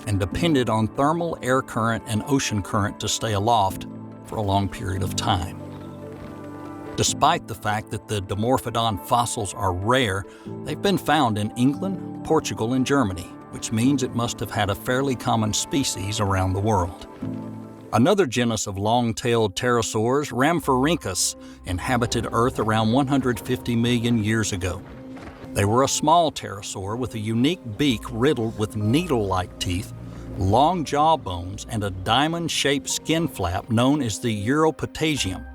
and depended on thermal air current and ocean current to stay aloft for a long period of time. Despite the fact that the Dimorphodon fossils are rare, they've been found in England, Portugal, and Germany, which means it must have had a fairly common species around the world. Another genus of long-tailed pterosaurs, Rhamphorhynchus, inhabited Earth around 150 million years ago. They were a small pterosaur with a unique beak riddled with needle-like teeth, long jaw bones, and a diamond-shaped skin flap known as the uropatagium,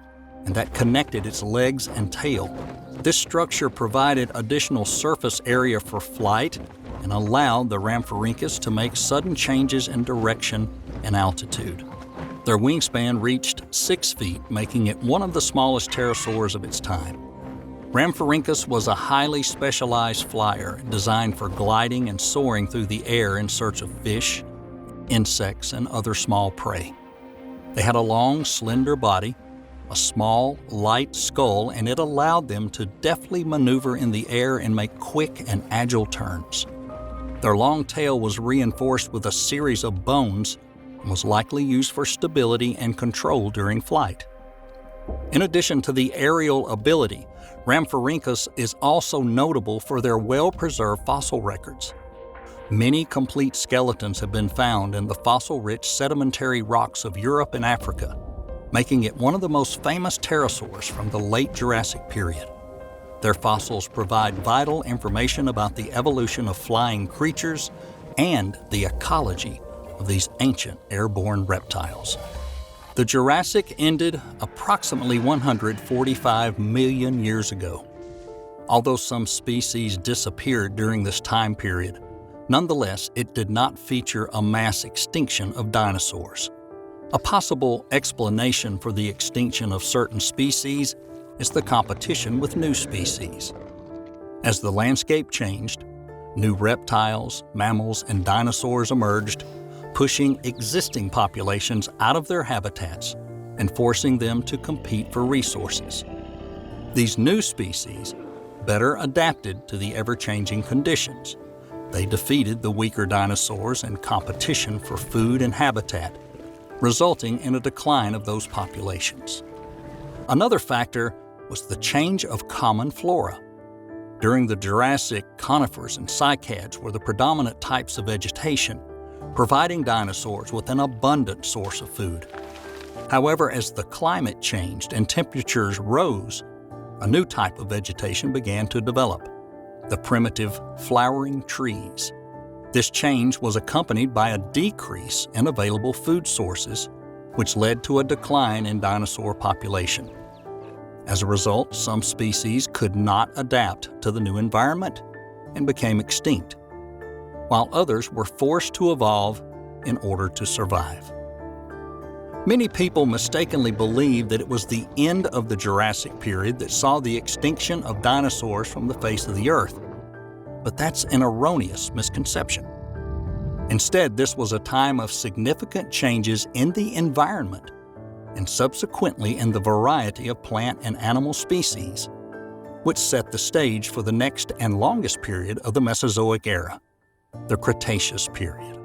and that connected its legs and tail. This structure provided additional surface area for flight and allowed the Rhamphorhynchus to make sudden changes in direction and altitude. Their wingspan reached 6 feet, making it one of the smallest pterosaurs of its time. Rhamphorhynchus was a highly specialized flyer designed for gliding and soaring through the air in search of fish, insects, and other small prey. They had a long, slender body, a small, light skull, and it allowed them to deftly maneuver in the air and make quick and agile turns. Their long tail was reinforced with a series of bones and was likely used for stability and control during flight. In addition to the aerial ability, Rhamphorhynchus is also notable for their well-preserved fossil records. Many complete skeletons have been found in the fossil-rich sedimentary rocks of Europe and Africa, making it one of the most famous pterosaurs from the late Jurassic period. Their fossils provide vital information about the evolution of flying creatures and the ecology of these ancient airborne reptiles. The Jurassic ended approximately 145 million years ago. Although some species disappeared during this time period, nonetheless, it did not feature a mass extinction of dinosaurs. A possible explanation for the extinction of certain species is the competition with new species. As the landscape changed, new reptiles, mammals, and dinosaurs emerged, pushing existing populations out of their habitats and forcing them to compete for resources. These new species better adapted to the ever-changing conditions. They defeated the weaker dinosaurs in competition for food and habitat, resulting in a decline of those populations. Another factor was the change of common flora. During the Jurassic, conifers and cycads were the predominant types of vegetation, providing dinosaurs with an abundant source of food. However, as the climate changed and temperatures rose, a new type of vegetation began to develop: the primitive flowering trees. This change was accompanied by a decrease in available food sources, which led to a decline in dinosaur population. As a result, some species could not adapt to the new environment and became extinct, while others were forced to evolve in order to survive. Many people mistakenly believe that it was the end of the Jurassic period that saw the extinction of dinosaurs from the face of the earth, but that's an erroneous misconception. Instead, this was a time of significant changes in the environment and subsequently in the variety of plant and animal species, which set the stage for the next and longest period of the Mesozoic era, the Cretaceous period.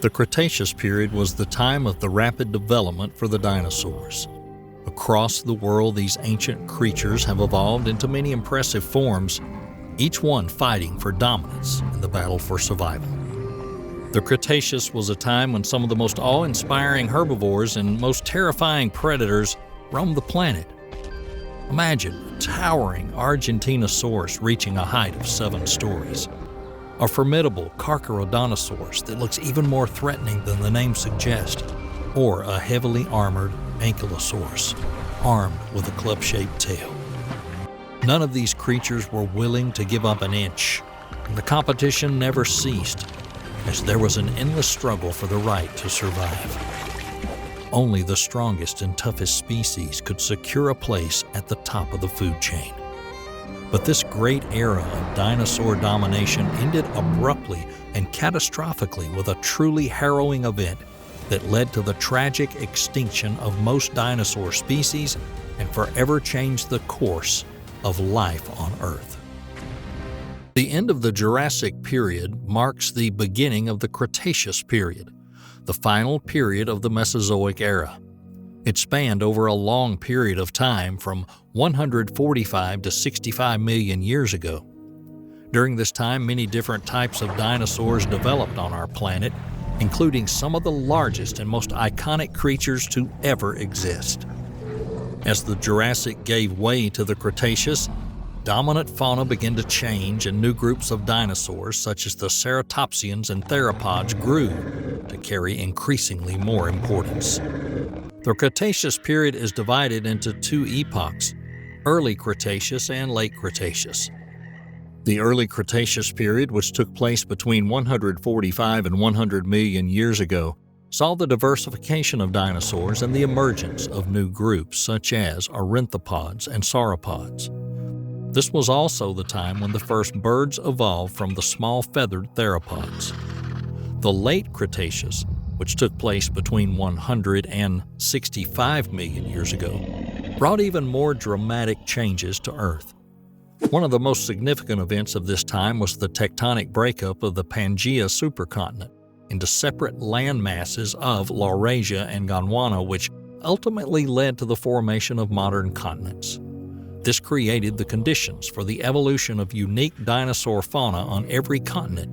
The Cretaceous period was the time of the rapid development for the dinosaurs. Across the world, these ancient creatures have evolved into many impressive forms, each one fighting for dominance in the battle for survival. The Cretaceous was a time when some of the most awe-inspiring herbivores and most terrifying predators roamed the planet. Imagine a towering Argentinosaurus reaching a height of 7 stories. A formidable Carcharodontosaurus that looks even more threatening than the name suggests, or a heavily armored Ankylosaurus, armed with a club-shaped tail. None of these creatures were willing to give up an inch, and the competition never ceased, as there was an endless struggle for the right to survive. Only the strongest and toughest species could secure a place at the top of the food chain. But this great era of dinosaur domination ended abruptly and catastrophically with a truly harrowing event that led to the tragic extinction of most dinosaur species and forever changed the course of life on Earth. The end of the Jurassic period marks the beginning of the Cretaceous period, the final period of the Mesozoic era. It spanned over a long period of time from 145 to 65 million years ago. During this time, many different types of dinosaurs developed on our planet, including some of the largest and most iconic creatures to ever exist. As the Jurassic gave way to the Cretaceous, dominant fauna began to change and new groups of dinosaurs, such as the ceratopsians and theropods, grew to carry increasingly more importance. The Cretaceous period is divided into 2 epochs, Early Cretaceous and Late Cretaceous. The Early Cretaceous period, which took place between 145 and 100 million years ago, saw the diversification of dinosaurs and the emergence of new groups such as ornithopods and sauropods. This was also the time when the first birds evolved from the small feathered theropods. The Late Cretaceous, which took place between 100 and 65 million years ago, brought even more dramatic changes to Earth. One of the most significant events of this time was the tectonic breakup of the Pangaea supercontinent into separate land masses of Laurasia and Gondwana, which ultimately led to the formation of modern continents. This created the conditions for the evolution of unique dinosaur fauna on every continent.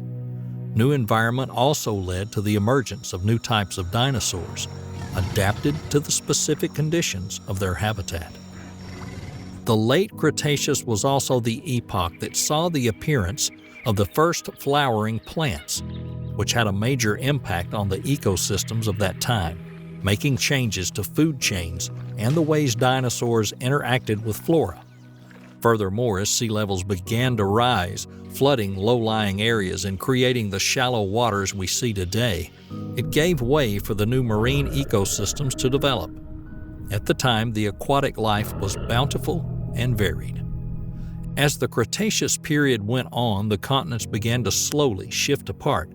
New environment also led to the emergence of new types of dinosaurs, adapted to the specific conditions of their habitat. The late Cretaceous was also the epoch that saw the appearance of the first flowering plants, which had a major impact on the ecosystems of that time, making changes to food chains and the ways dinosaurs interacted with flora. Furthermore, as sea levels began to rise, flooding low-lying areas and creating the shallow waters we see today, it gave way for the new marine ecosystems to develop. At the time, the aquatic life was bountiful and varied. As the Cretaceous period went on, the continents began to slowly shift apart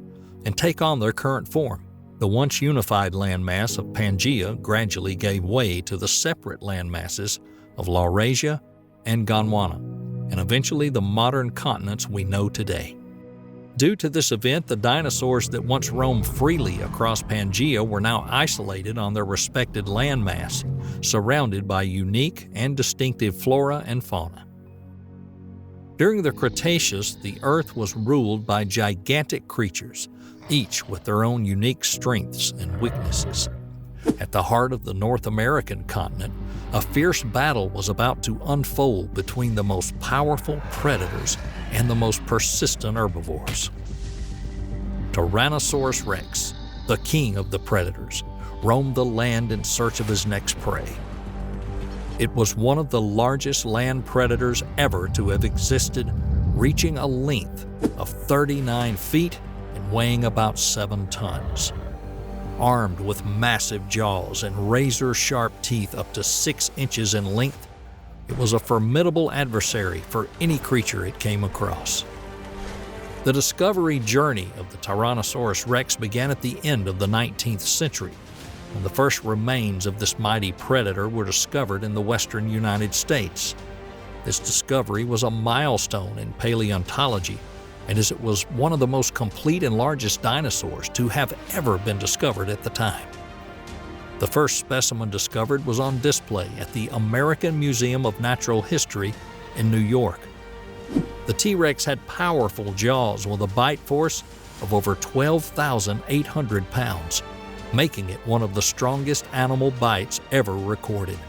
and take on their current form. The once unified landmass of Pangaea gradually gave way to the separate landmasses of Laurasia and Gondwana, and eventually the modern continents we know today. Due to this event, the dinosaurs that once roamed freely across Pangaea were now isolated on their respected landmass, surrounded by unique and distinctive flora and fauna. During the Cretaceous, the Earth was ruled by gigantic creatures, each with their own unique strengths and weaknesses. At the heart of the North American continent, a fierce battle was about to unfold between the most powerful predators and the most persistent herbivores. Tyrannosaurus rex, the king of the predators, roamed the land in search of his next prey. It was one of the largest land predators ever to have existed, reaching a length of 39 feet and weighing about 7 tons. Armed with massive jaws and razor-sharp teeth up to 6 inches in length, it was a formidable adversary for any creature it came across. The discovery journey of the Tyrannosaurus rex began at the end of the 19th century, when the first remains of this mighty predator were discovered in the western United States. This discovery was a milestone in paleontology, and as it was one of the most complete and largest dinosaurs to have ever been discovered at the time. The first specimen discovered was on display at the American Museum of Natural History in New York. The T-Rex had powerful jaws with a bite force of over 12,800 pounds, making it one of the strongest animal bites ever recorded.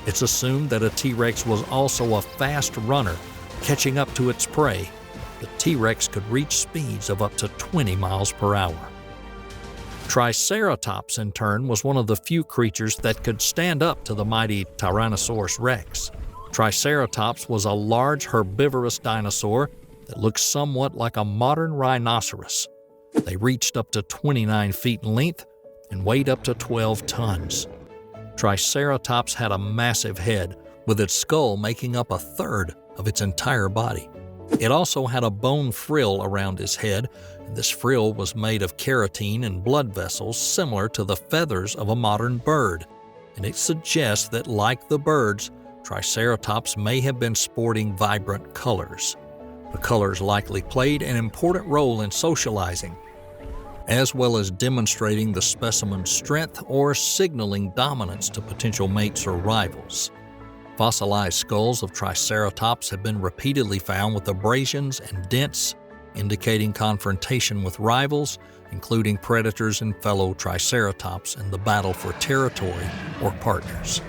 It's assumed that a T-Rex was also a fast runner, catching up to its prey. The T-Rex could reach speeds of up to 20 miles per hour. Triceratops, in turn, was one of the few creatures that could stand up to the mighty Tyrannosaurus rex. Triceratops was a large herbivorous dinosaur that looked somewhat like a modern rhinoceros. They reached up to 29 feet in length and weighed up to 12 tons. Triceratops had a massive head, with its skull making up a third of its entire body. It also had a bone frill around his head, and this frill was made of keratin and blood vessels similar to the feathers of a modern bird, and it suggests that, like the birds, Triceratops may have been sporting vibrant colors. The colors likely played an important role in socializing, as well as demonstrating the specimen's strength or signaling dominance to potential mates or rivals. Fossilized skulls of Triceratops have been repeatedly found with abrasions and dents, indicating confrontation with rivals, including predators and fellow Triceratops in the battle for territory or partners.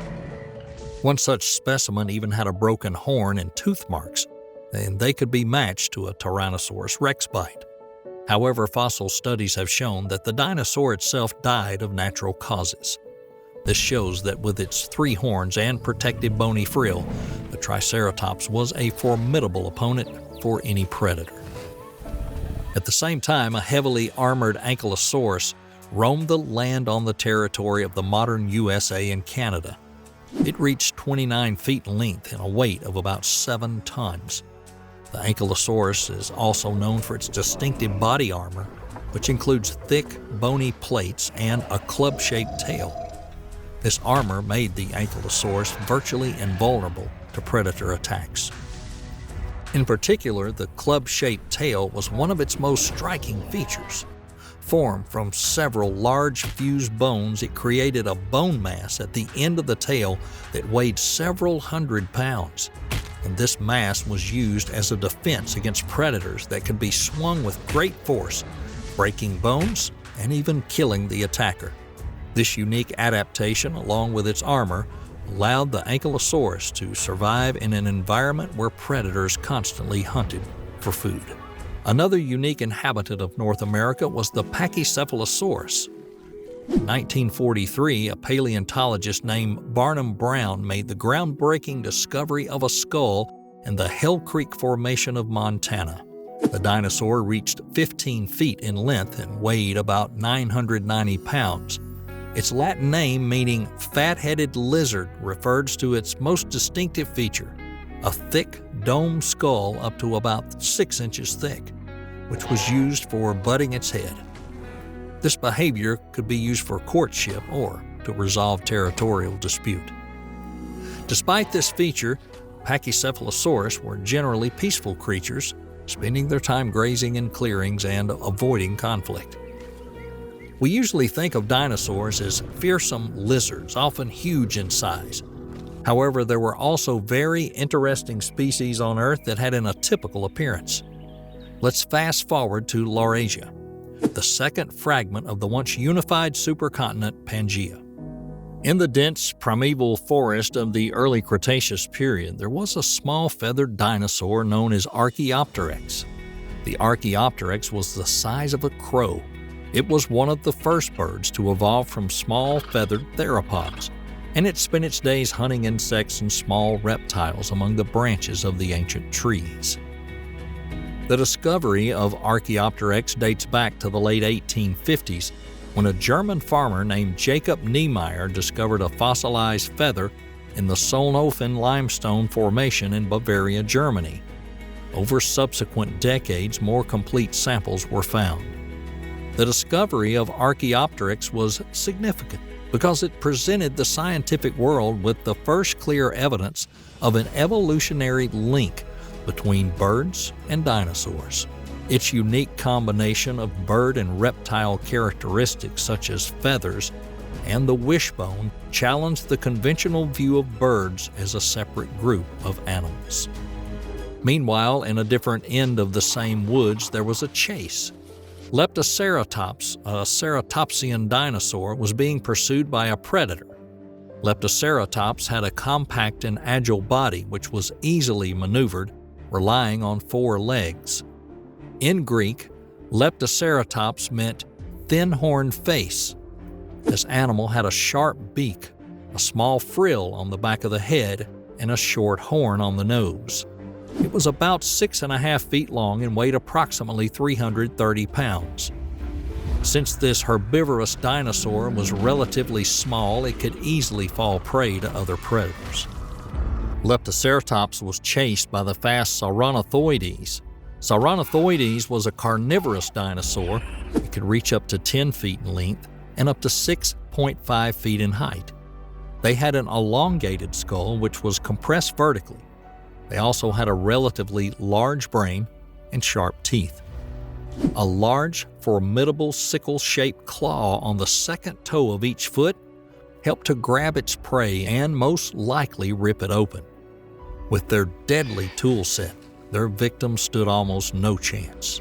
One such specimen even had a broken horn and tooth marks, and they could be matched to a Tyrannosaurus rex bite. However, fossil studies have shown that the dinosaur itself died of natural causes. This shows that with its 3 horns and protective bony frill, the Triceratops was a formidable opponent for any predator. At the same time, a heavily armored Ankylosaurus roamed the land on the territory of the modern USA and Canada. It reached 29 feet in length and a weight of about 7 tons. The Ankylosaurus is also known for its distinctive body armor, which includes thick, bony plates and a club-shaped tail. This armor made the Ankylosaurus virtually invulnerable to predator attacks. In particular, the club-shaped tail was one of its most striking features. Formed from several large fused bones, it created a bone mass at the end of the tail that weighed several hundred pounds. and this mass was used as a defense against predators that could be swung with great force, breaking bones and even killing the attacker. This unique adaptation, along with its armor, allowed the Ankylosaurus to survive in an environment where predators constantly hunted for food. Another unique inhabitant of North America was the Pachycephalosaurus. In 1943, a paleontologist named Barnum Brown made the groundbreaking discovery of a skull in the Hell Creek Formation of Montana. The dinosaur reached 15 feet in length and weighed about 990 pounds. Its Latin name, meaning fat-headed lizard, refers to its most distinctive feature, a thick, domed skull up to about 6 inches thick, which was used for butting its head. This behavior could be used for courtship or to resolve territorial dispute. Despite this feature, Pachycephalosaurus were generally peaceful creatures, spending their time grazing in clearings and avoiding conflict. We usually think of dinosaurs as fearsome lizards, often huge in size. However, there were also very interesting species on Earth that had an atypical appearance. Let's fast forward to Laurasia, the second fragment of the once unified supercontinent Pangaea. In the dense primeval forest of the early Cretaceous period, there was a small feathered dinosaur known as Archaeopteryx. The Archaeopteryx was the size of a crow. It was one of the first birds to evolve from small feathered theropods, and it spent its days hunting insects and small reptiles among the branches of the ancient trees. The discovery of Archaeopteryx dates back to the late 1850s, when a German farmer named Jacob Niemeyer discovered a fossilized feather in the Solnhofen limestone formation in Bavaria, Germany. Over subsequent decades, more complete samples were found. The discovery of Archaeopteryx was significant because it presented the scientific world with the first clear evidence of an evolutionary link between birds and dinosaurs. Its unique combination of bird and reptile characteristics such as feathers and the wishbone challenged the conventional view of birds as a separate group of animals. Meanwhile, in a different end of the same woods, there was a chase. Leptoceratops, a ceratopsian dinosaur, was being pursued by a predator. Leptoceratops had a compact and agile body which was easily maneuvered, relying on 4 legs. In Greek, Leptoceratops meant thin-horned face. This animal had a sharp beak, a small frill on the back of the head, and a short horn on the nose. It was about 6.5 feet long and weighed approximately 330 pounds. Since this herbivorous dinosaur was relatively small, it could easily fall prey to other predators. Leptoceratops was chased by the fast Sauronothoides. Sauronothoides was a carnivorous dinosaur. It could reach up to 10 feet in length and up to 6.5 feet in height. They had an elongated skull which was compressed vertically. They also had a relatively large brain and sharp teeth. A large, formidable sickle-shaped claw on the second toe of each foot helped to grab its prey and most likely rip it open. With their deadly tool set, their victims stood almost no chance.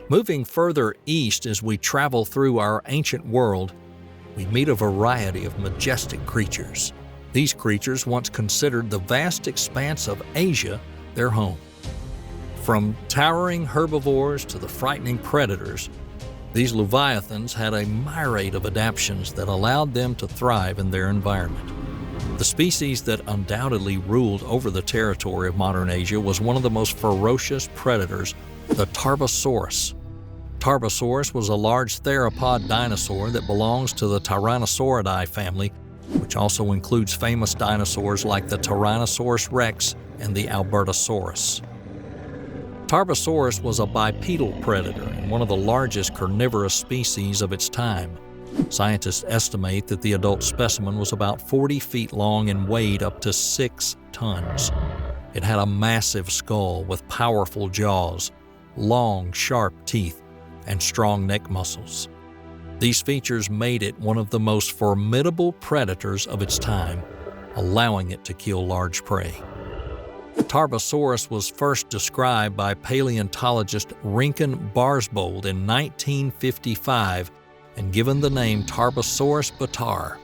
Moving further east as we travel through our ancient world, we meet a variety of majestic creatures. These creatures once considered the vast expanse of Asia their home. From towering herbivores to the frightening predators, these leviathans had a myriad of adaptations that allowed them to thrive in their environment. The species that undoubtedly ruled over the territory of modern Asia was one of the most ferocious predators, the Tarbosaurus. Tarbosaurus was a large theropod dinosaur that belongs to the Tyrannosauridae family, which also includes famous dinosaurs like the Tyrannosaurus rex and the Albertosaurus. Tarbosaurus was a bipedal predator and one of the largest carnivorous species of its time. Scientists estimate that the adult specimen was about 40 feet long and weighed up to 6 tons. It had a massive skull with powerful jaws, long, sharp teeth, and strong neck muscles. These features made it one of the most formidable predators of its time, allowing it to kill large prey. Tarbosaurus was first described by paleontologist Rinken Barsbold in 1955 and given the name Tarbosaurus batar.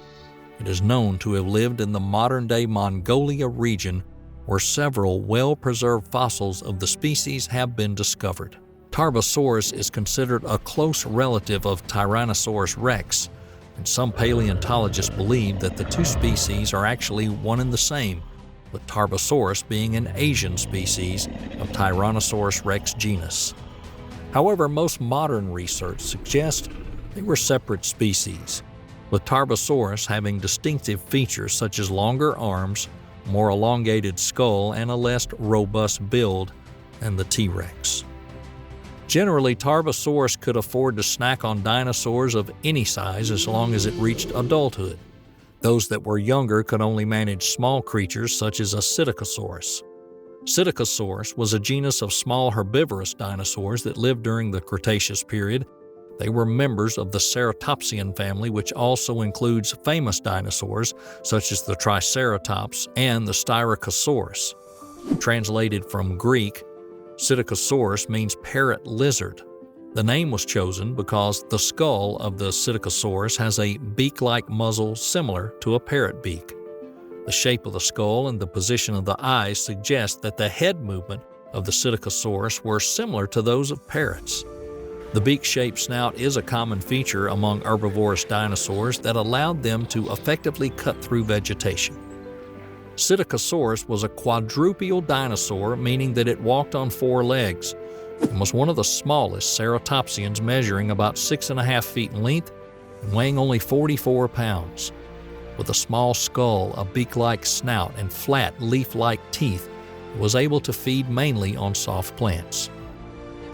It is known to have lived in the modern-day Mongolia region, where several well-preserved fossils of the species have been discovered. Tarbosaurus is considered a close relative of Tyrannosaurus rex, and some paleontologists believe that the two species are actually one and the same, with Tarbosaurus being an Asian species of Tyrannosaurus rex genus. However, most modern research suggests they were separate species, with Tarbosaurus having distinctive features such as longer arms, more elongated skull, and a less robust build than the T-Rex. Generally, Tarbosaurus could afford to snack on dinosaurs of any size as long as it reached adulthood. Those that were younger could only manage small creatures such as a Psittacosaurus. Psittacosaurus was a genus of small herbivorous dinosaurs that lived during the Cretaceous period. They were members of the Ceratopsian family, which also includes famous dinosaurs such as the Triceratops and the Styracosaurus. Translated from Greek, Psittacosaurus means parrot lizard. The name was chosen because the skull of the Psittacosaurus has a beak-like muzzle similar to a parrot beak. The shape of the skull and the position of the eyes suggest that the head movement of the Psittacosaurus were similar to those of parrots. The beak-shaped snout is a common feature among herbivorous dinosaurs that allowed them to effectively cut through vegetation. Psittacosaurus was a quadrupedal dinosaur, meaning that it walked on four legs, and was one of the smallest ceratopsians, measuring about 6.5 feet in length and weighing only 44 pounds. With a small skull, a beak-like snout, and flat, leaf-like teeth, it was able to feed mainly on soft plants.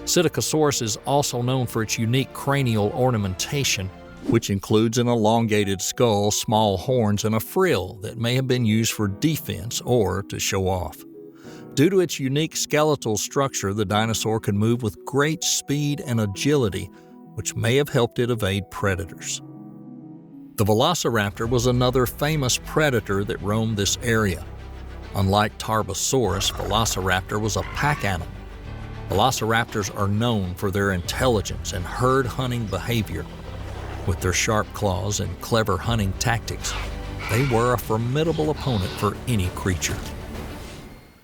Psittacosaurus is also known for its unique cranial ornamentation, which includes an elongated skull, small horns, and a frill that may have been used for defense or to show off. Due to its unique skeletal structure, the dinosaur could move with great speed and agility, which may have helped it evade predators. The velociraptor was another famous predator that roamed this area. Unlike Tarbosaurus, Velociraptor was a pack animal. Velociraptors are known for their intelligence and herd hunting behavior. With their sharp claws and clever hunting tactics, they were a formidable opponent for any creature.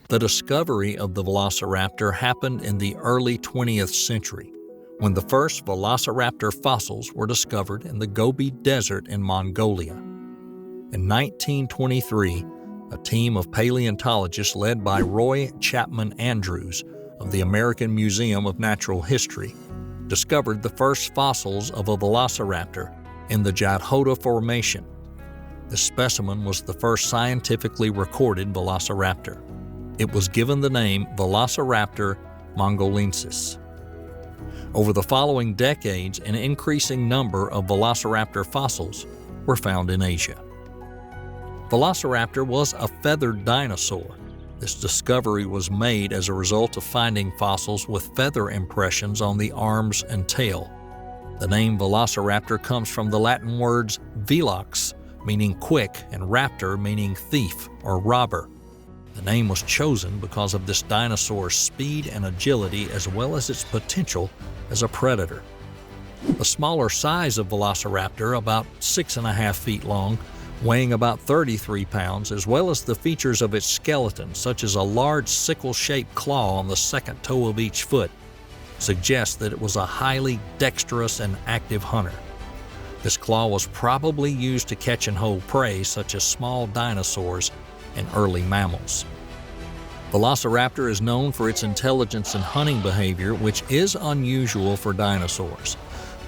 The discovery of the Velociraptor happened in the early 20th century, when the first Velociraptor fossils were discovered in the Gobi Desert in Mongolia. In 1923, a team of paleontologists led by Roy Chapman Andrews of the American Museum of Natural History discovered the first fossils of a velociraptor in the Jadhota Formation. The specimen was the first scientifically recorded velociraptor. It was given the name Velociraptor mongolensis. Over the following decades, an increasing number of velociraptor fossils were found in Asia. Velociraptor was a feathered dinosaur. This discovery was made as a result of finding fossils with feather impressions on the arms and tail. The name Velociraptor comes from the Latin words velox, meaning quick, and raptor, meaning thief or robber. The name was chosen because of this dinosaur's speed and agility, as well as its potential as a predator. The smaller size of Velociraptor, about 6.5 feet long, weighing about 33 pounds, as well as the features of its skeleton, such as a large sickle-shaped claw on the second toe of each foot, suggests that it was a highly dexterous and active hunter. This claw was probably used to catch and hold prey, such as small dinosaurs and early mammals. Velociraptor is known for its intelligence and hunting behavior, which is unusual for dinosaurs.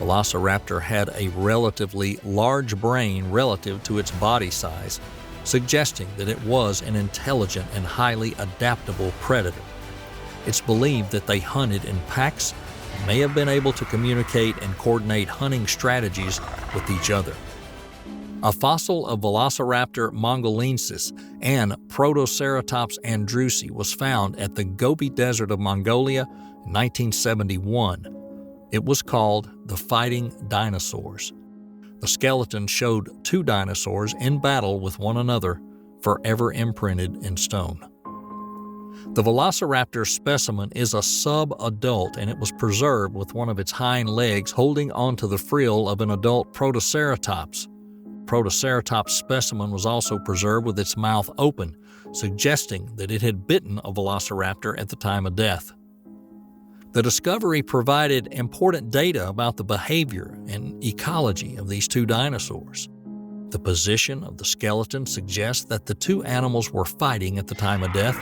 Velociraptor had a relatively large brain relative to its body size, suggesting that it was an intelligent and highly adaptable predator. It's believed that they hunted in packs and may have been able to communicate and coordinate hunting strategies with each other. A fossil of Velociraptor mongolensis and Protoceratops andrewsi was found at the Gobi Desert of Mongolia in 1971. It was called the fighting dinosaurs. The skeleton showed two dinosaurs in battle with one another, forever imprinted in stone. The Velociraptor specimen is a sub-adult, and it was preserved with one of its hind legs holding onto the frill of an adult Protoceratops. Protoceratops specimen was also preserved with its mouth open, suggesting that it had bitten a velociraptor at the time of death. The discovery provided important data about the behavior and ecology of these two dinosaurs. The position of the skeleton suggests that the two animals were fighting at the time of death,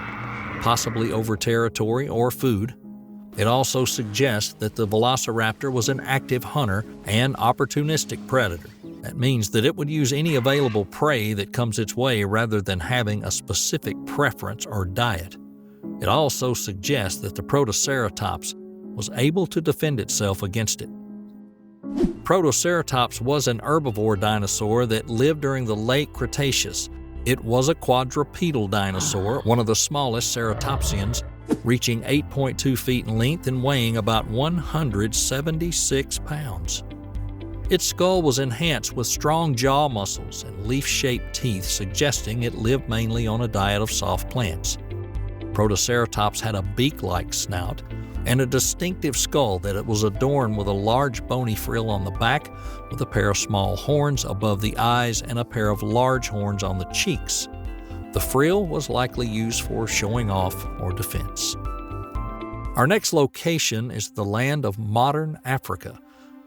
possibly over territory or food. It also suggests that the velociraptor was an active hunter and opportunistic predator. That means that it would use any available prey that comes its way rather than having a specific preference or diet. It also suggests that the Protoceratops was able to defend itself against it. Protoceratops was an herbivore dinosaur that lived during the late Cretaceous. It was a quadrupedal dinosaur, one of the smallest ceratopsians, reaching 8.2 feet in length and weighing about 176 pounds. Its skull was enhanced with strong jaw muscles and leaf-shaped teeth, suggesting it lived mainly on a diet of soft plants. Protoceratops had a beak-like snout and a distinctive skull that it was adorned with a large bony frill on the back, with a pair of small horns above the eyes and a pair of large horns on the cheeks. The frill was likely used for showing off or defense. Our next location is the land of modern Africa,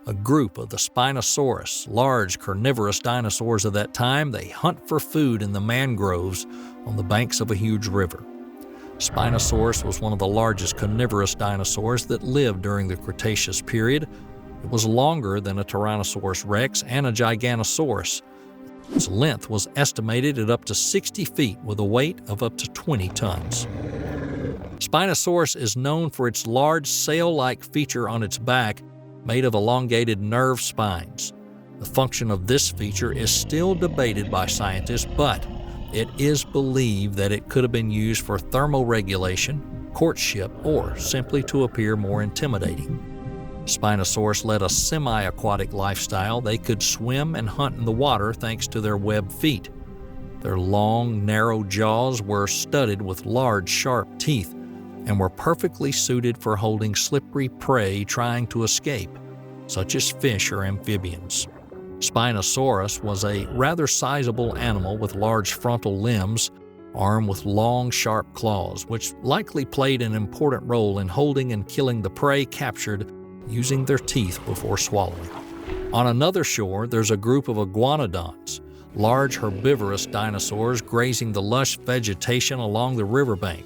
a group of the Spinosaurus, large carnivorous dinosaurs of that time. They hunt for food in the mangroves on the banks of a huge river. Spinosaurus was one of the largest carnivorous dinosaurs that lived during the Cretaceous period. It was longer than a Tyrannosaurus rex and a Giganosaurus. Its length was estimated at up to 60 feet with a weight of up to 20 tons. Spinosaurus is known for its large sail-like feature on its back made of elongated nerve spines. The function of this feature is still debated by scientists, but it is believed that it could have been used for thermoregulation, courtship, or simply to appear more intimidating. Spinosaurus led a semi-aquatic lifestyle. They could swim and hunt in the water thanks to their webbed feet. Their long, narrow jaws were studded with large, sharp teeth and were perfectly suited for holding slippery prey trying to escape, such as fish or amphibians. Spinosaurus was a rather sizable animal with large frontal limbs, armed with long, sharp claws, which likely played an important role in holding and killing the prey captured using their teeth before swallowing. On another shore, there's a group of iguanodons, large herbivorous dinosaurs grazing the lush vegetation along the riverbank.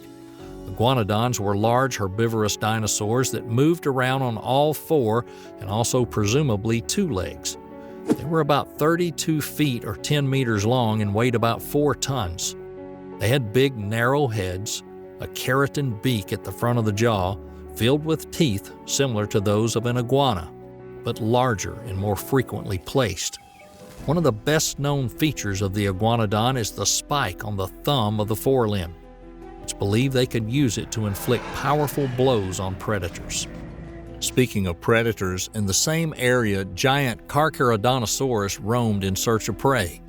Iguanodons were large herbivorous dinosaurs that moved around on all four and also presumably two legs. They were about 32 feet or 10 meters long and weighed about 4 tons. They had big, narrow heads, a keratin beak at the front of the jaw, filled with teeth similar to those of an iguana, but larger and more frequently placed. One of the best-known features of the iguanodon is the spike on the thumb of the forelimb. It's believed they could use it to inflict powerful blows on predators. Speaking of predators, in the same area, giant Carcharodontosaurus roamed in search of prey.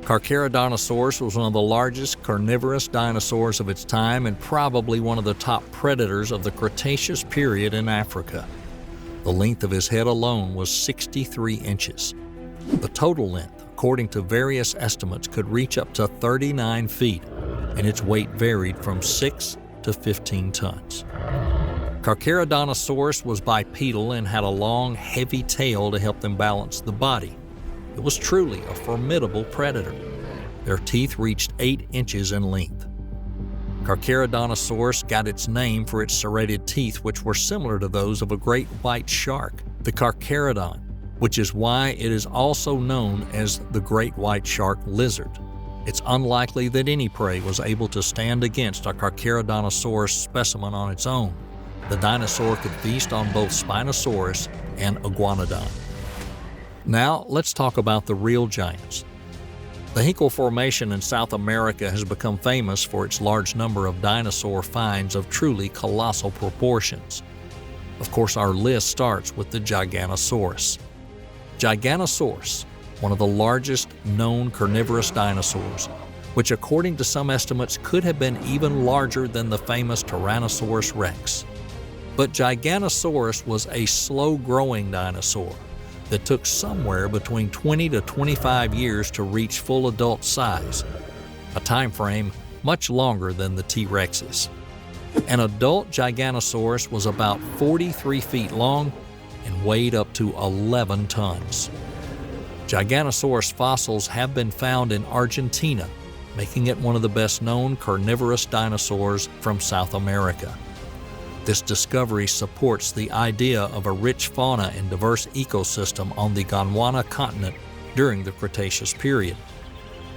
Carcharodontosaurus was one of the largest carnivorous dinosaurs of its time and probably one of the top predators of the Cretaceous period in Africa. The length of his head alone was 63 inches. The total length, according to various estimates, could reach up to 39 feet, and its weight varied from 6 to 15 tons. Carcharodontosaurus was bipedal and had a long, heavy tail to help them balance the body. It was truly a formidable predator. Their teeth reached 8 inches in length. Carcharodontosaurus got its name for its serrated teeth, which were similar to those of a great white shark, the Carcharodon, which is why it is also known as the great white shark lizard. It's unlikely that any prey was able to stand against a Carcharodontosaurus specimen on its own. The dinosaur could feast on both Spinosaurus and Iguanodon. Now, let's talk about the real giants. The Hinkle Formation in South America has become famous for its large number of dinosaur finds of truly colossal proportions. Of course, our list starts with the Giganosaurus. Giganosaurus, one of the largest known carnivorous dinosaurs, which according to some estimates could have been even larger than the famous Tyrannosaurus rex. But Giganosaurus was a slow-growing dinosaur that took somewhere between 20 to 25 years to reach full adult size, a time frame much longer than the T-Rexes. An adult Giganosaurus was about 43 feet long and weighed up to 11 tons. Giganosaurus fossils have been found in Argentina, making it one of the best-known carnivorous dinosaurs from South America. This discovery supports the idea of a rich fauna and diverse ecosystem on the Gondwana continent during the Cretaceous period.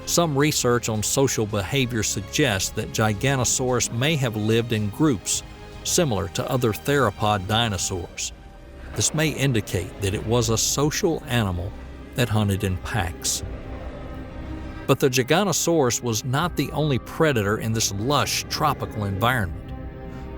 Some research on social behavior suggests that Giganosaurus may have lived in groups, similar to other theropod dinosaurs. This may indicate that it was a social animal that hunted in packs. But the Giganosaurus was not the only predator in this lush tropical environment.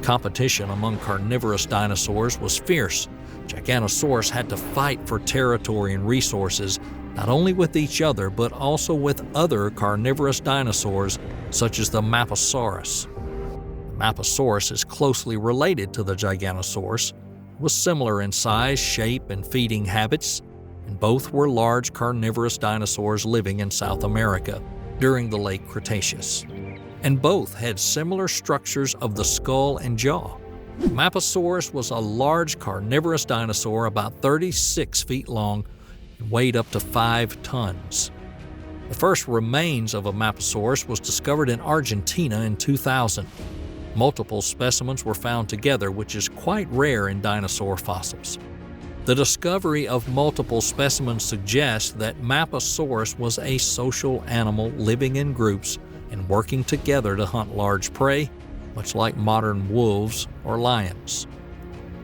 Competition among carnivorous dinosaurs was fierce. Giganosaurus had to fight for territory and resources, not only with each other, but also with other carnivorous dinosaurs, such as the Maposaurus. The Maposaurus is closely related to the Giganosaurus, was similar in size, shape, and feeding habits, and both were large carnivorous dinosaurs living in South America during the late Cretaceous. And both had similar structures of the skull and jaw. Maposaurus was a large carnivorous dinosaur about 36 feet long and weighed up to 5 tons. The first remains of a Maposaurus was discovered in Argentina in 2000. Multiple specimens were found together, which is quite rare in dinosaur fossils. The discovery of multiple specimens suggests that Maposaurus was a social animal living in groups and working together to hunt large prey, much like modern wolves or lions.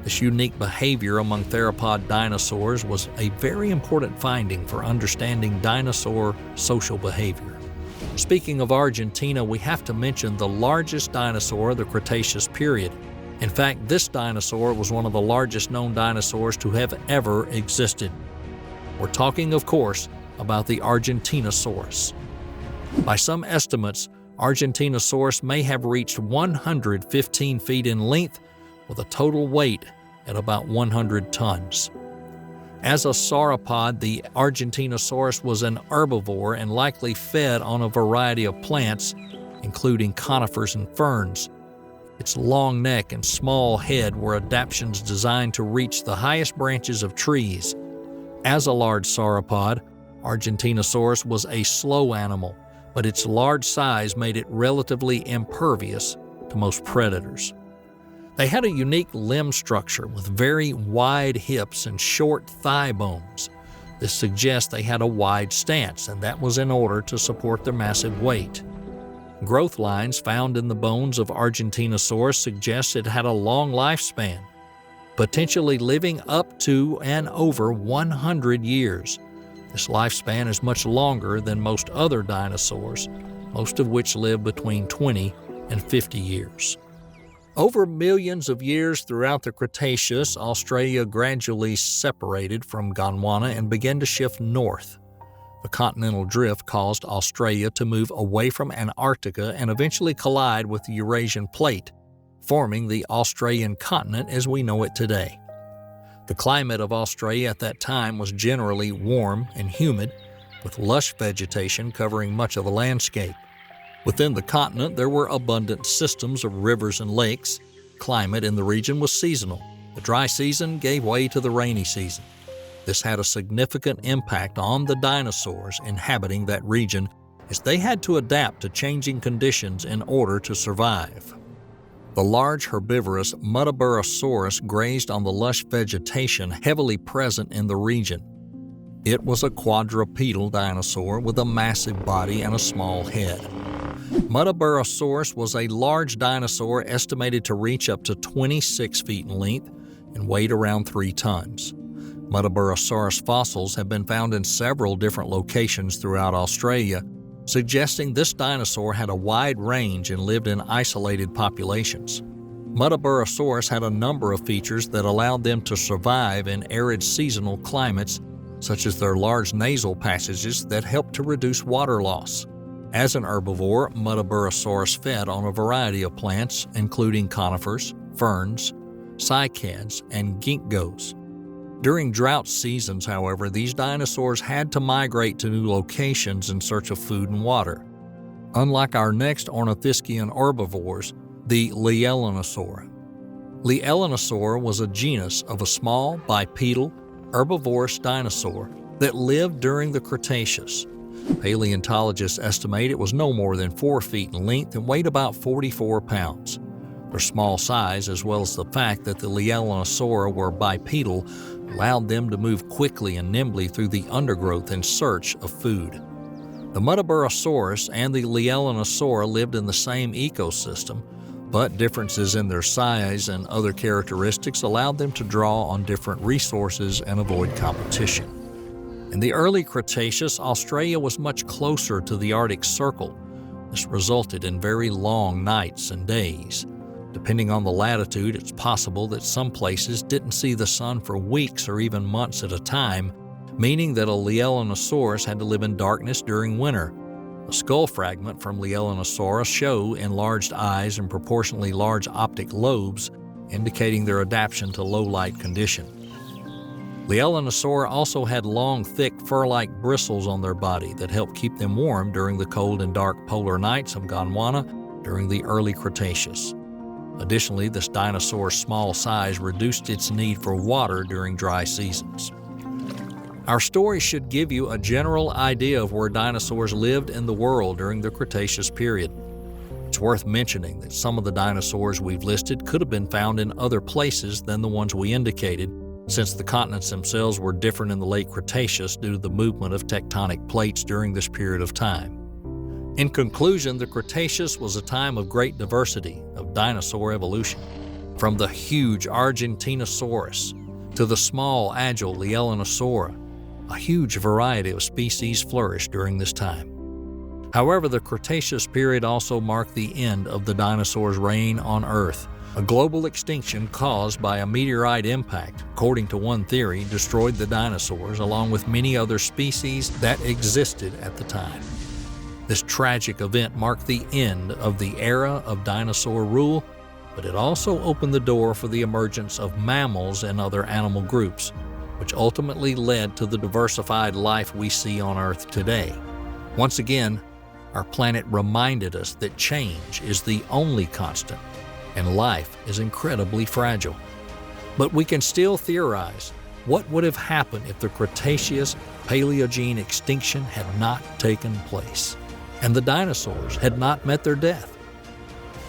This unique behavior among theropod dinosaurs was a very important finding for understanding dinosaur social behavior. Speaking of Argentina, we have to mention the largest dinosaur of the Cretaceous period. In fact, this dinosaur was one of the largest known dinosaurs to have ever existed. We're talking, of course, about the Argentinosaurus. By some estimates, Argentinosaurus may have reached 115 feet in length with a total weight at about 100 tons. As a sauropod, the Argentinosaurus was an herbivore and likely fed on a variety of plants, including conifers and ferns. Its long neck and small head were adaptations designed to reach the highest branches of trees. As a large sauropod, Argentinosaurus was a slow animal, but its large size made it relatively impervious to most predators. They had a unique limb structure with very wide hips and short thigh bones. This suggests they had a wide stance, and that was in order to support their massive weight. Growth lines found in the bones of Argentinosaurus suggest it had a long lifespan, potentially living up to and over 100 years. This lifespan is much longer than most other dinosaurs, most of which live between 20 and 50 years. Over millions of years throughout the Cretaceous, Australia gradually separated from Gondwana and began to shift north. The continental drift caused Australia to move away from Antarctica and eventually collide with the Eurasian plate, forming the Australian continent as we know it today. The climate of Australia at that time was generally warm and humid, with lush vegetation covering much of the landscape. Within the continent, there were abundant systems of rivers and lakes. Climate in the region was seasonal. The dry season gave way to the rainy season. This had a significant impact on the dinosaurs inhabiting that region, as they had to adapt to changing conditions in order to survive. The large herbivorous Muttaburrasaurus grazed on the lush vegetation heavily present in the region. It was a quadrupedal dinosaur with a massive body and a small head. Muttaburrasaurus was a large dinosaur estimated to reach up to 26 feet in length and weighed around 3 tons. Muttaburrasaurus fossils have been found in several different locations throughout Australia, suggesting this dinosaur had a wide range and lived in isolated populations. Muttaburrasaurus had a number of features that allowed them to survive in arid seasonal climates, such as their large nasal passages that helped to reduce water loss. As an herbivore, Muttaburrasaurus fed on a variety of plants, including conifers, ferns, cycads, and ginkgos. During drought seasons, however, these dinosaurs had to migrate to new locations in search of food and water. Unlike our next ornithischian herbivores, the Lielanosaura. Lielanosaur was a genus of a small, bipedal, herbivorous dinosaur that lived during the Cretaceous. Paleontologists estimate it was no more than 4 feet in length and weighed about 44 pounds. Their small size, as well as the fact that the Lielanosaura were bipedal, allowed them to move quickly and nimbly through the undergrowth in search of food. The Muttaburrasaurus and the Lielanosaura lived in the same ecosystem, but differences in their size and other characteristics allowed them to draw on different resources and avoid competition. In the early Cretaceous, Australia was much closer to the Arctic Circle. This resulted in very long nights and days. Depending on the latitude, it's possible that some places didn't see the sun for weeks or even months at a time, meaning that a Lielanosaurus had to live in darkness during winter. A skull fragment from Lielanosaurus show enlarged eyes and proportionally large optic lobes, indicating their adaptation to low-light conditions. Lielanosaur also had long, thick, fur-like bristles on their body that helped keep them warm during the cold and dark polar nights of Gondwana during the early Cretaceous. Additionally, this dinosaur's small size reduced its need for water during dry seasons. Our story should give you a general idea of where dinosaurs lived in the world during the Cretaceous period. It's worth mentioning that some of the dinosaurs we've listed could have been found in other places than the ones we indicated, since the continents themselves were different in the late Cretaceous due to the movement of tectonic plates during this period of time. In conclusion, the Cretaceous was a time of great diversity of dinosaur evolution. From the huge Argentinosaurus to the small, agile Lielanosaura, a huge variety of species flourished during this time. However, the Cretaceous period also marked the end of the dinosaurs' reign on Earth. A global extinction caused by a meteorite impact, according to one theory, destroyed the dinosaurs along with many other species that existed at the time. This tragic event marked the end of the era of dinosaur rule, but it also opened the door for the emergence of mammals and other animal groups, which ultimately led to the diversified life we see on Earth today. Once again, our planet reminded us that change is the only constant, and life is incredibly fragile. But we can still theorize what would have happened if the Cretaceous Paleogene extinction had not taken place, and the dinosaurs had not met their death.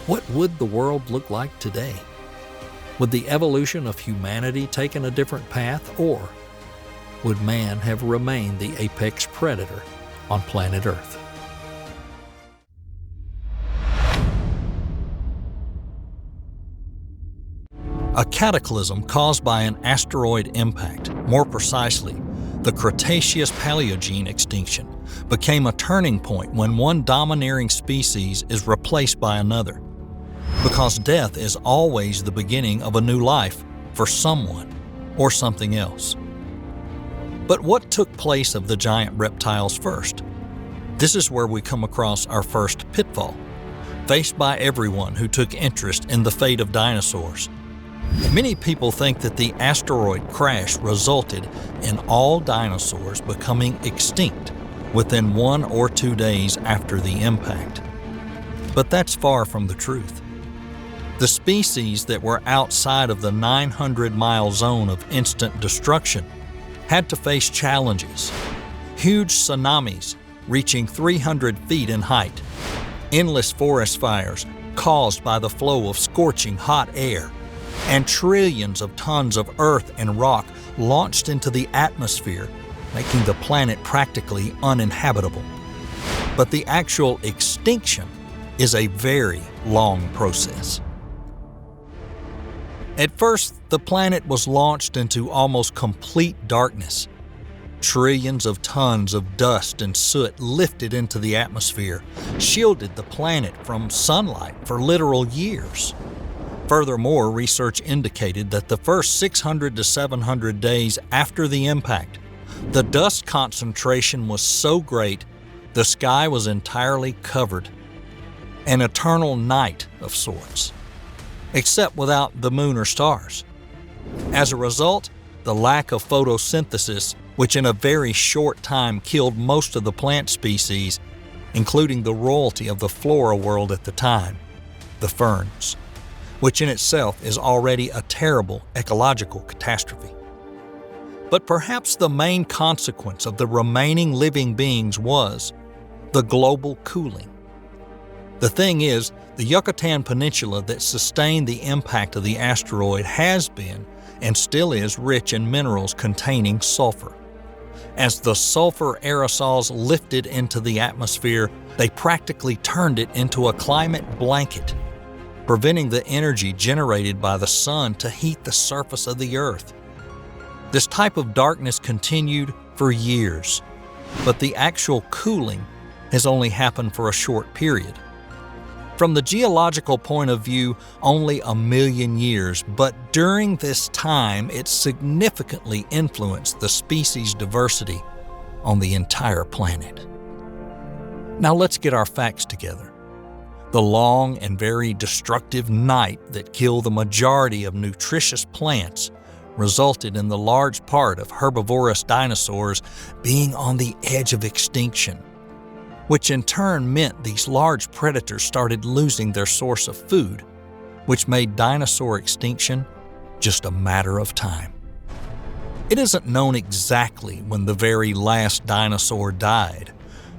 What would the world look like today? Would the evolution of humanity taken a different path, or would man have remained the apex predator on planet Earth? A cataclysm caused by an asteroid impact, more precisely, the Cretaceous-Paleogene extinction, became a turning point when one domineering species is replaced by another. Because death is always the beginning of a new life for someone or something else. But what took place of the giant reptiles first? This is where we come across our first pitfall, faced by everyone who took interest in the fate of dinosaurs. Many people think that the asteroid crash resulted in all dinosaurs becoming extinct within 1 or 2 days after the impact. But that's far from the truth. The species that were outside of the 900-mile zone of instant destruction had to face challenges. Huge tsunamis reaching 300 feet in height, endless forest fires caused by the flow of scorching hot air, and trillions of tons of earth and rock launched into the atmosphere, making the planet practically uninhabitable. But the actual extinction is a very long process. At first, the planet was launched into almost complete darkness. Trillions of tons of dust and soot lifted into the atmosphere, shielded the planet from sunlight for literal years. Furthermore, research indicated that the first 600 to 700 days after the impact, the dust concentration was so great The sky was entirely covered, an eternal night of sorts, except without the moon or stars. As a result, the lack of photosynthesis, which in a very short time killed most of the plant species, including the royalty of the flora world at the time, the ferns, which in itself is already a terrible ecological catastrophe. But perhaps the main consequence of the remaining living beings was the global cooling. The thing is, the Yucatan Peninsula that sustained the impact of the asteroid has been and still is rich in minerals containing sulfur. As the sulfur aerosols lifted into the atmosphere, they practically turned it into a climate blanket, preventing the energy generated by the sun to heat the surface of the Earth. This type of darkness continued for years, but the actual cooling has only happened for a short period. From the geological point of view, only 1 million years, but during this time it significantly influenced the species diversity on the entire planet. Now let's get our facts together. The long and very destructive night that killed the majority of nutritious plants resulted in the large part of herbivorous dinosaurs being on the edge of extinction, which in turn meant these large predators started losing their source of food, which made dinosaur extinction just a matter of time. It isn't known exactly when the very last dinosaur died,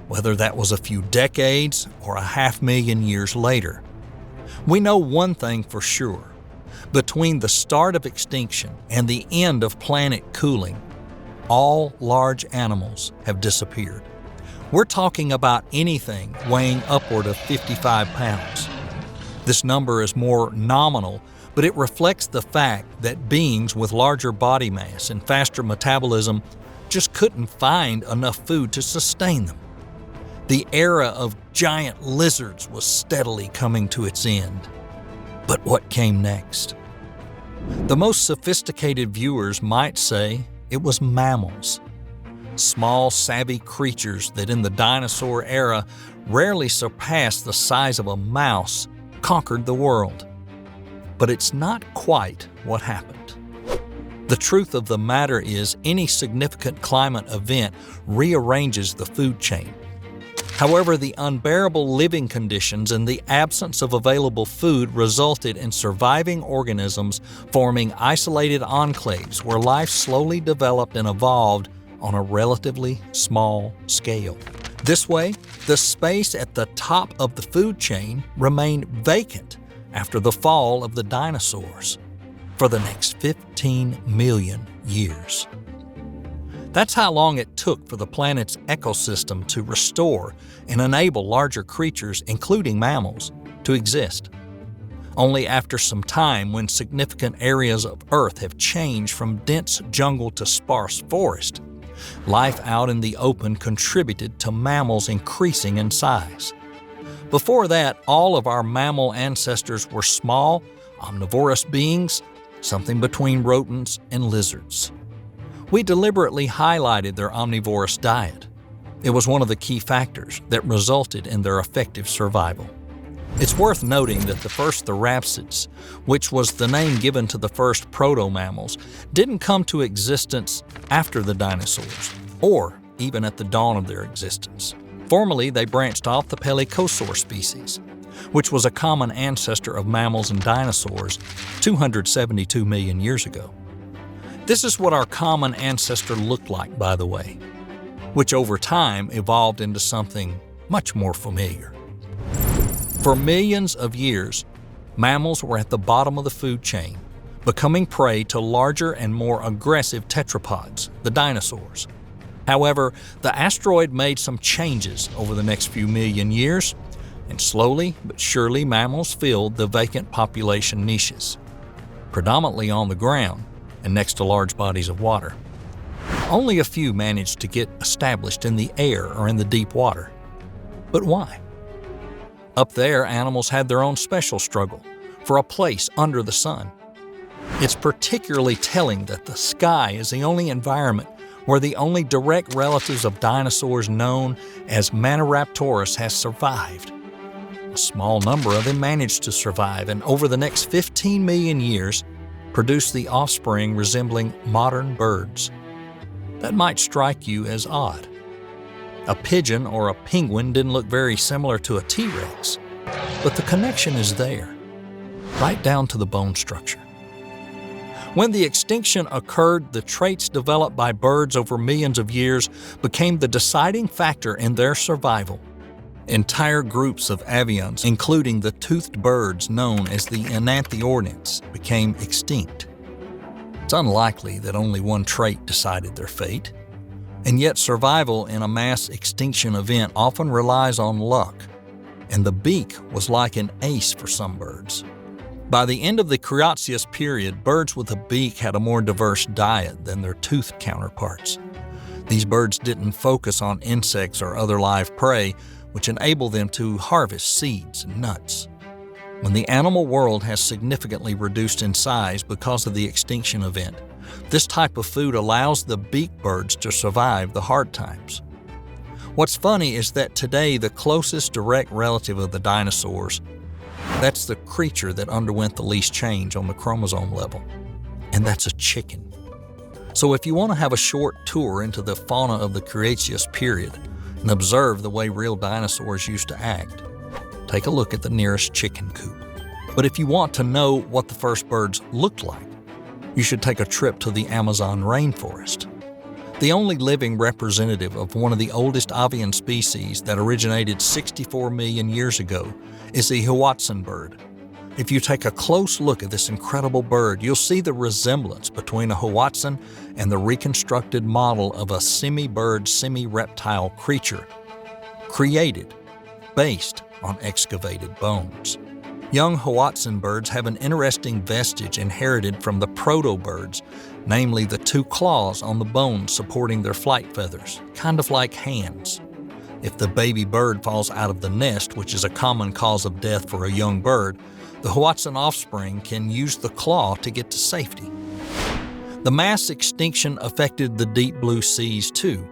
whether that was a few decades or 500,000 years later. We know one thing for sure. Between the start of extinction and the end of planet cooling, all large animals have disappeared. We're talking about anything weighing upward of 55 pounds. This number is more nominal, but it reflects the fact that beings with larger body mass and faster metabolism just couldn't find enough food to sustain them. The era of giant lizards was steadily coming to its end. But what came next? The most sophisticated viewers might say it was mammals. Small, savvy creatures that in the dinosaur era rarely surpassed the size of a mouse conquered the world. But it's not quite what happened. The truth of the matter is any significant climate event rearranges the food chain. However, the unbearable living conditions and the absence of available food resulted in surviving organisms forming isolated enclaves where life slowly developed and evolved on a relatively small scale. This way, the space at the top of the food chain remained vacant after the fall of the dinosaurs for the next 15 million years. That's how long it took for the planet's ecosystem to restore and enable larger creatures, including mammals, to exist. Only after some time, when significant areas of Earth have changed from dense jungle to sparse forest, life out in the open contributed to mammals increasing in size. Before that, all of our mammal ancestors were small, omnivorous beings, something between rodents and lizards. We deliberately highlighted their omnivorous diet. It was one of the key factors that resulted in their effective survival. It's worth noting that the first therapsids, which was the name given to the first proto-mammals, didn't come to existence after the dinosaurs, or even at the dawn of their existence. Formerly, they branched off the Pelycosaur species, which was a common ancestor of mammals and dinosaurs 272 million years ago. This is what our common ancestor looked like, by the way, which over time evolved into something much more familiar. For millions of years, mammals were at the bottom of the food chain, becoming prey to larger and more aggressive tetrapods, the dinosaurs. However, the asteroid made some changes over the next few million years, and slowly but surely mammals filled the vacant population niches, predominantly on the ground and next to large bodies of water. Only a few managed to get established in the air or in the deep water. But why? Up there, animals had their own special struggle for a place under the sun. It's particularly telling that the sky is the only environment where the only direct relatives of dinosaurs known as Maniraptorus has survived. A small number of them managed to survive, and over the next 15 million years, produced the offspring resembling modern birds. That might strike you as odd. A pigeon or a penguin didn't look very similar to a T-Rex, but the connection is there, right down to the bone structure. When the extinction occurred, the traits developed by birds over millions of years became the deciding factor in their survival. Entire groups of avians, including the toothed birds known as the enantiorniths, became extinct. It's unlikely that only one trait decided their fate, and yet survival in a mass extinction event often relies on luck, and the beak was like an ace for some birds. By the end of the Cretaceous period, birds with a beak had a more diverse diet than their toothed counterparts. These birds didn't focus on insects or other live prey, which enabled them to harvest seeds and nuts. When the animal world has significantly reduced in size because of the extinction event, this type of food allows the beak birds to survive the hard times. What's funny is that today the closest direct relative of the dinosaurs, that's the creature that underwent the least change on the chromosome level, and that's a chicken. So if you want to have a short tour into the fauna of the Cretaceous period and observe the way real dinosaurs used to act, take a look at the nearest chicken coop. But if you want to know what the first birds looked like, you should take a trip to the Amazon rainforest. The only living representative of one of the oldest avian species that originated 64 million years ago is the Hoatzin bird. If you take a close look at this incredible bird, you'll see the resemblance between a Hoatzin and the reconstructed model of a semi-bird, semi-reptile creature, created based on excavated bones. Young Hoatzin birds have an interesting vestige inherited from the proto-birds, namely the two claws on the bones supporting their flight feathers, kind of like hands. If the baby bird falls out of the nest, which is a common cause of death for a young bird, the Hoatzin offspring can use the claw to get to safety. The mass extinction affected the deep blue seas too.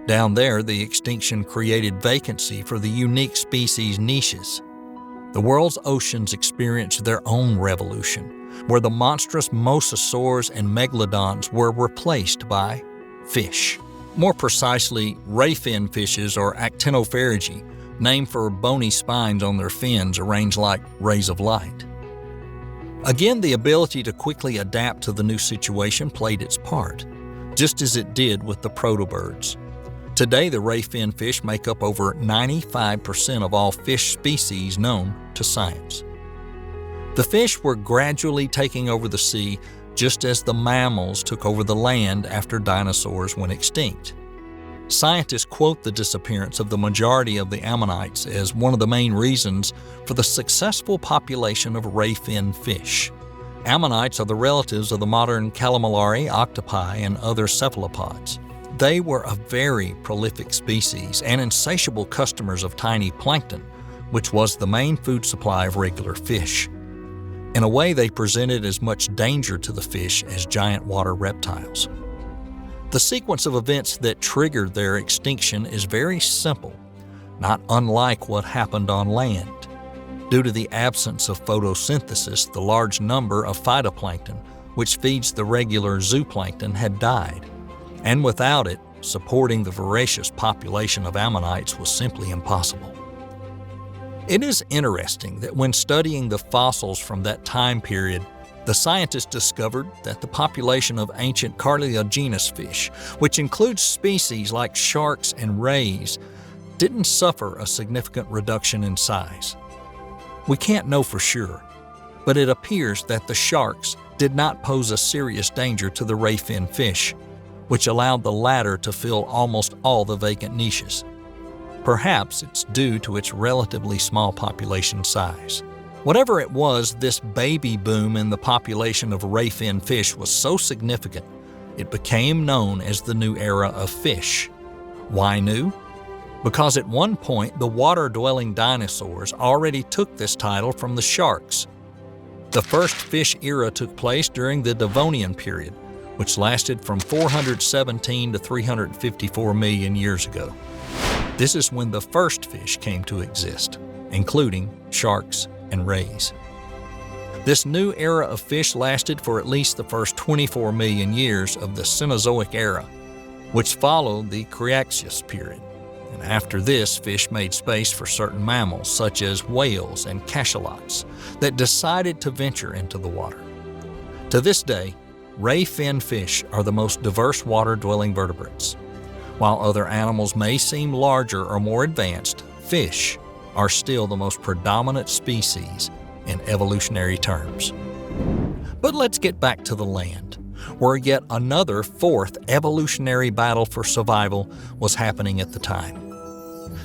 Down there, the extinction created vacancy for the unique species niches. The world's oceans experienced their own revolution, where the monstrous mosasaurs and megalodons were replaced by fish. More precisely, ray fin fishes or actinopharygi, named for bony spines on their fins arranged like rays of light. Again, the ability to quickly adapt to the new situation played its part, just as it did with the protobirds. Today, the ray fin fish make up over 95% of all fish species known to science. The fish were gradually taking over the sea, just as the mammals took over the land after dinosaurs went extinct. Scientists quote the disappearance of the majority of the ammonites as one of the main reasons for the successful population of ray fin fish. Ammonites are the relatives of the modern calamari, octopi, and other cephalopods. They were a very prolific species and insatiable customers of tiny plankton, which was the main food supply of regular fish. In a way, they presented as much danger to the fish as giant water reptiles. The sequence of events that triggered their extinction is very simple, not unlike what happened on land. Due to the absence of photosynthesis, the large number of phytoplankton, which feeds the regular zooplankton, had died. And without it, supporting the voracious population of ammonites was simply impossible. It is interesting that when studying the fossils from that time period, the scientists discovered that the population of ancient cartilaginous fish, which includes species like sharks and rays, didn't suffer a significant reduction in size. We can't know for sure, but it appears that the sharks did not pose a serious danger to the ray fin fish, which allowed the latter to fill almost all the vacant niches. Perhaps it's due to its relatively small population size. Whatever it was, this baby boom in the population of ray fin fish was so significant, it became known as the new era of fish. Why new? Because at one point, the water-dwelling dinosaurs already took this title from the sharks. The first fish era took place during the Devonian period, which lasted from 417 to 354 million years ago. This is when the first fish came to exist, including sharks and rays. This new era of fish lasted for at least the first 24 million years of the Cenozoic era, which followed the Cretaceous period. And after this, fish made space for certain mammals, such as whales and cachalots, that decided to venture into the water. To this day, ray-finned fish are the most diverse water-dwelling vertebrates. While other animals may seem larger or more advanced, fish are still the most predominant species in evolutionary terms. But let's get back to the land, where yet another fourth evolutionary battle for survival was happening at the time.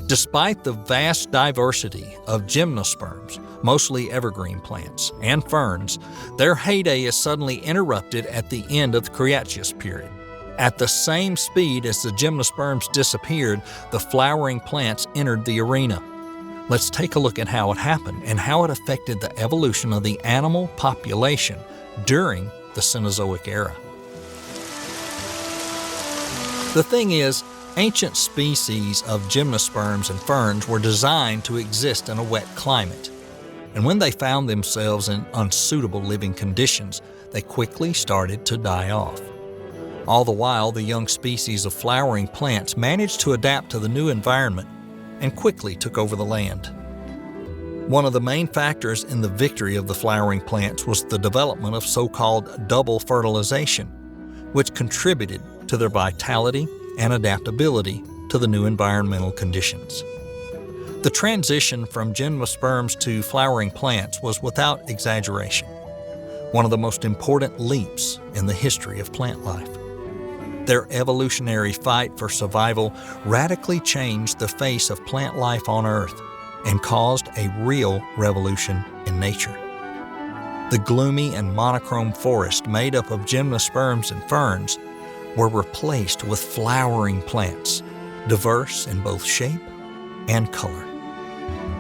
Despite the vast diversity of gymnosperms, mostly evergreen plants, and ferns, their heyday is suddenly interrupted at the end of the Cretaceous period. At the same speed as the gymnosperms disappeared, the flowering plants entered the arena. Let's take a look at how it happened and how it affected the evolution of the animal population during the Cenozoic era. The thing is, ancient species of gymnosperms and ferns were designed to exist in a wet climate. And when they found themselves in unsuitable living conditions, they quickly started to die off. All the while, the young species of flowering plants managed to adapt to the new environment and quickly took over the land. One of the main factors in the victory of the flowering plants was the development of so-called double fertilization, which contributed to their vitality and adaptability to the new environmental conditions. The transition from gymnosperms to flowering plants was without exaggeration one of the most important leaps in the history of plant life. Their evolutionary fight for survival radically changed the face of plant life on Earth and caused a real revolution in nature. The gloomy and monochrome forest made up of gymnosperms and ferns were replaced with flowering plants, diverse in both shape and color.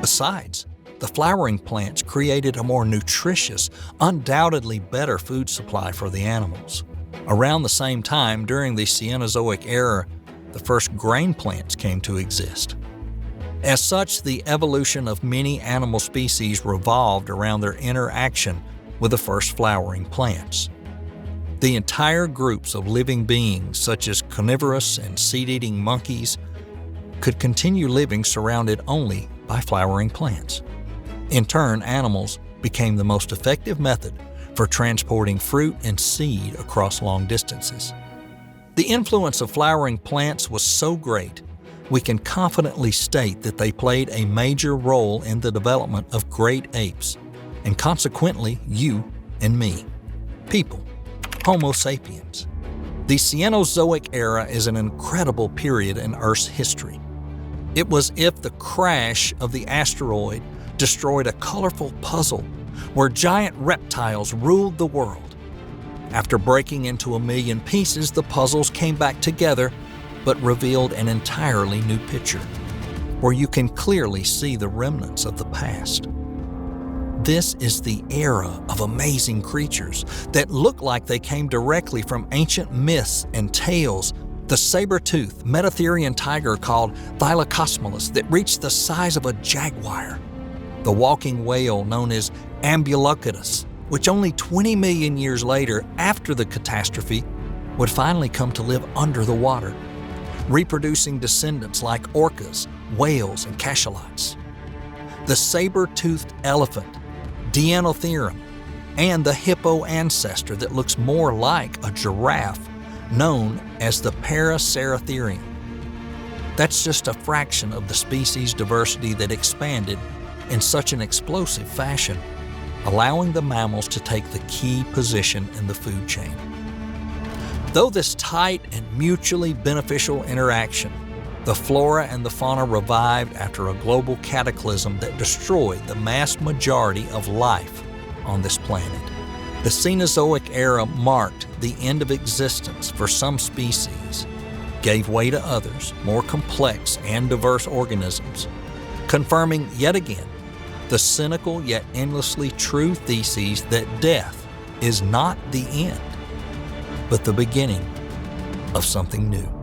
Besides, the flowering plants created a more nutritious, undoubtedly better food supply for the animals. Around the same time, during the Cenozoic era, the first grain plants came to exist. As such, the evolution of many animal species revolved around their interaction with the first flowering plants. The entire groups of living beings, such as carnivorous and seed-eating monkeys, could continue living surrounded only by flowering plants. In turn, animals became the most effective method for transporting fruit and seed across long distances. The influence of flowering plants was so great, we can confidently state that they played a major role in the development of great apes, and consequently you and me, people, Homo sapiens. The Cenozoic era is an incredible period in Earth's history. It was as if the crash of the asteroid destroyed a colorful puzzle where giant reptiles ruled the world. After breaking into a million pieces, the puzzles came back together but revealed an entirely new picture, where you can clearly see the remnants of the past. This is the era of amazing creatures that look like they came directly from ancient myths and tales. The saber-toothed Metatherian tiger called Thylacosmolus that reached the size of a jaguar. The walking whale known as Ambulocetus, which only 20 million years later, after the catastrophe, would finally come to live under the water, reproducing descendants like orcas, whales, and cachalots. The saber-toothed elephant, Dinosaurs, and the hippo ancestor that looks more like a giraffe, known as the Paraceratherium. That's just a fraction of the species diversity that expanded in such an explosive fashion, allowing the mammals to take the key position in the food chain. Though this tight and mutually beneficial interaction, the flora and the fauna revived after a global cataclysm that destroyed the vast majority of life on this planet. The Cenozoic era marked the end of existence for some species, gave way to others, more complex and diverse organisms, confirming yet again the cynical yet endlessly true thesis that death is not the end, but the beginning of something new.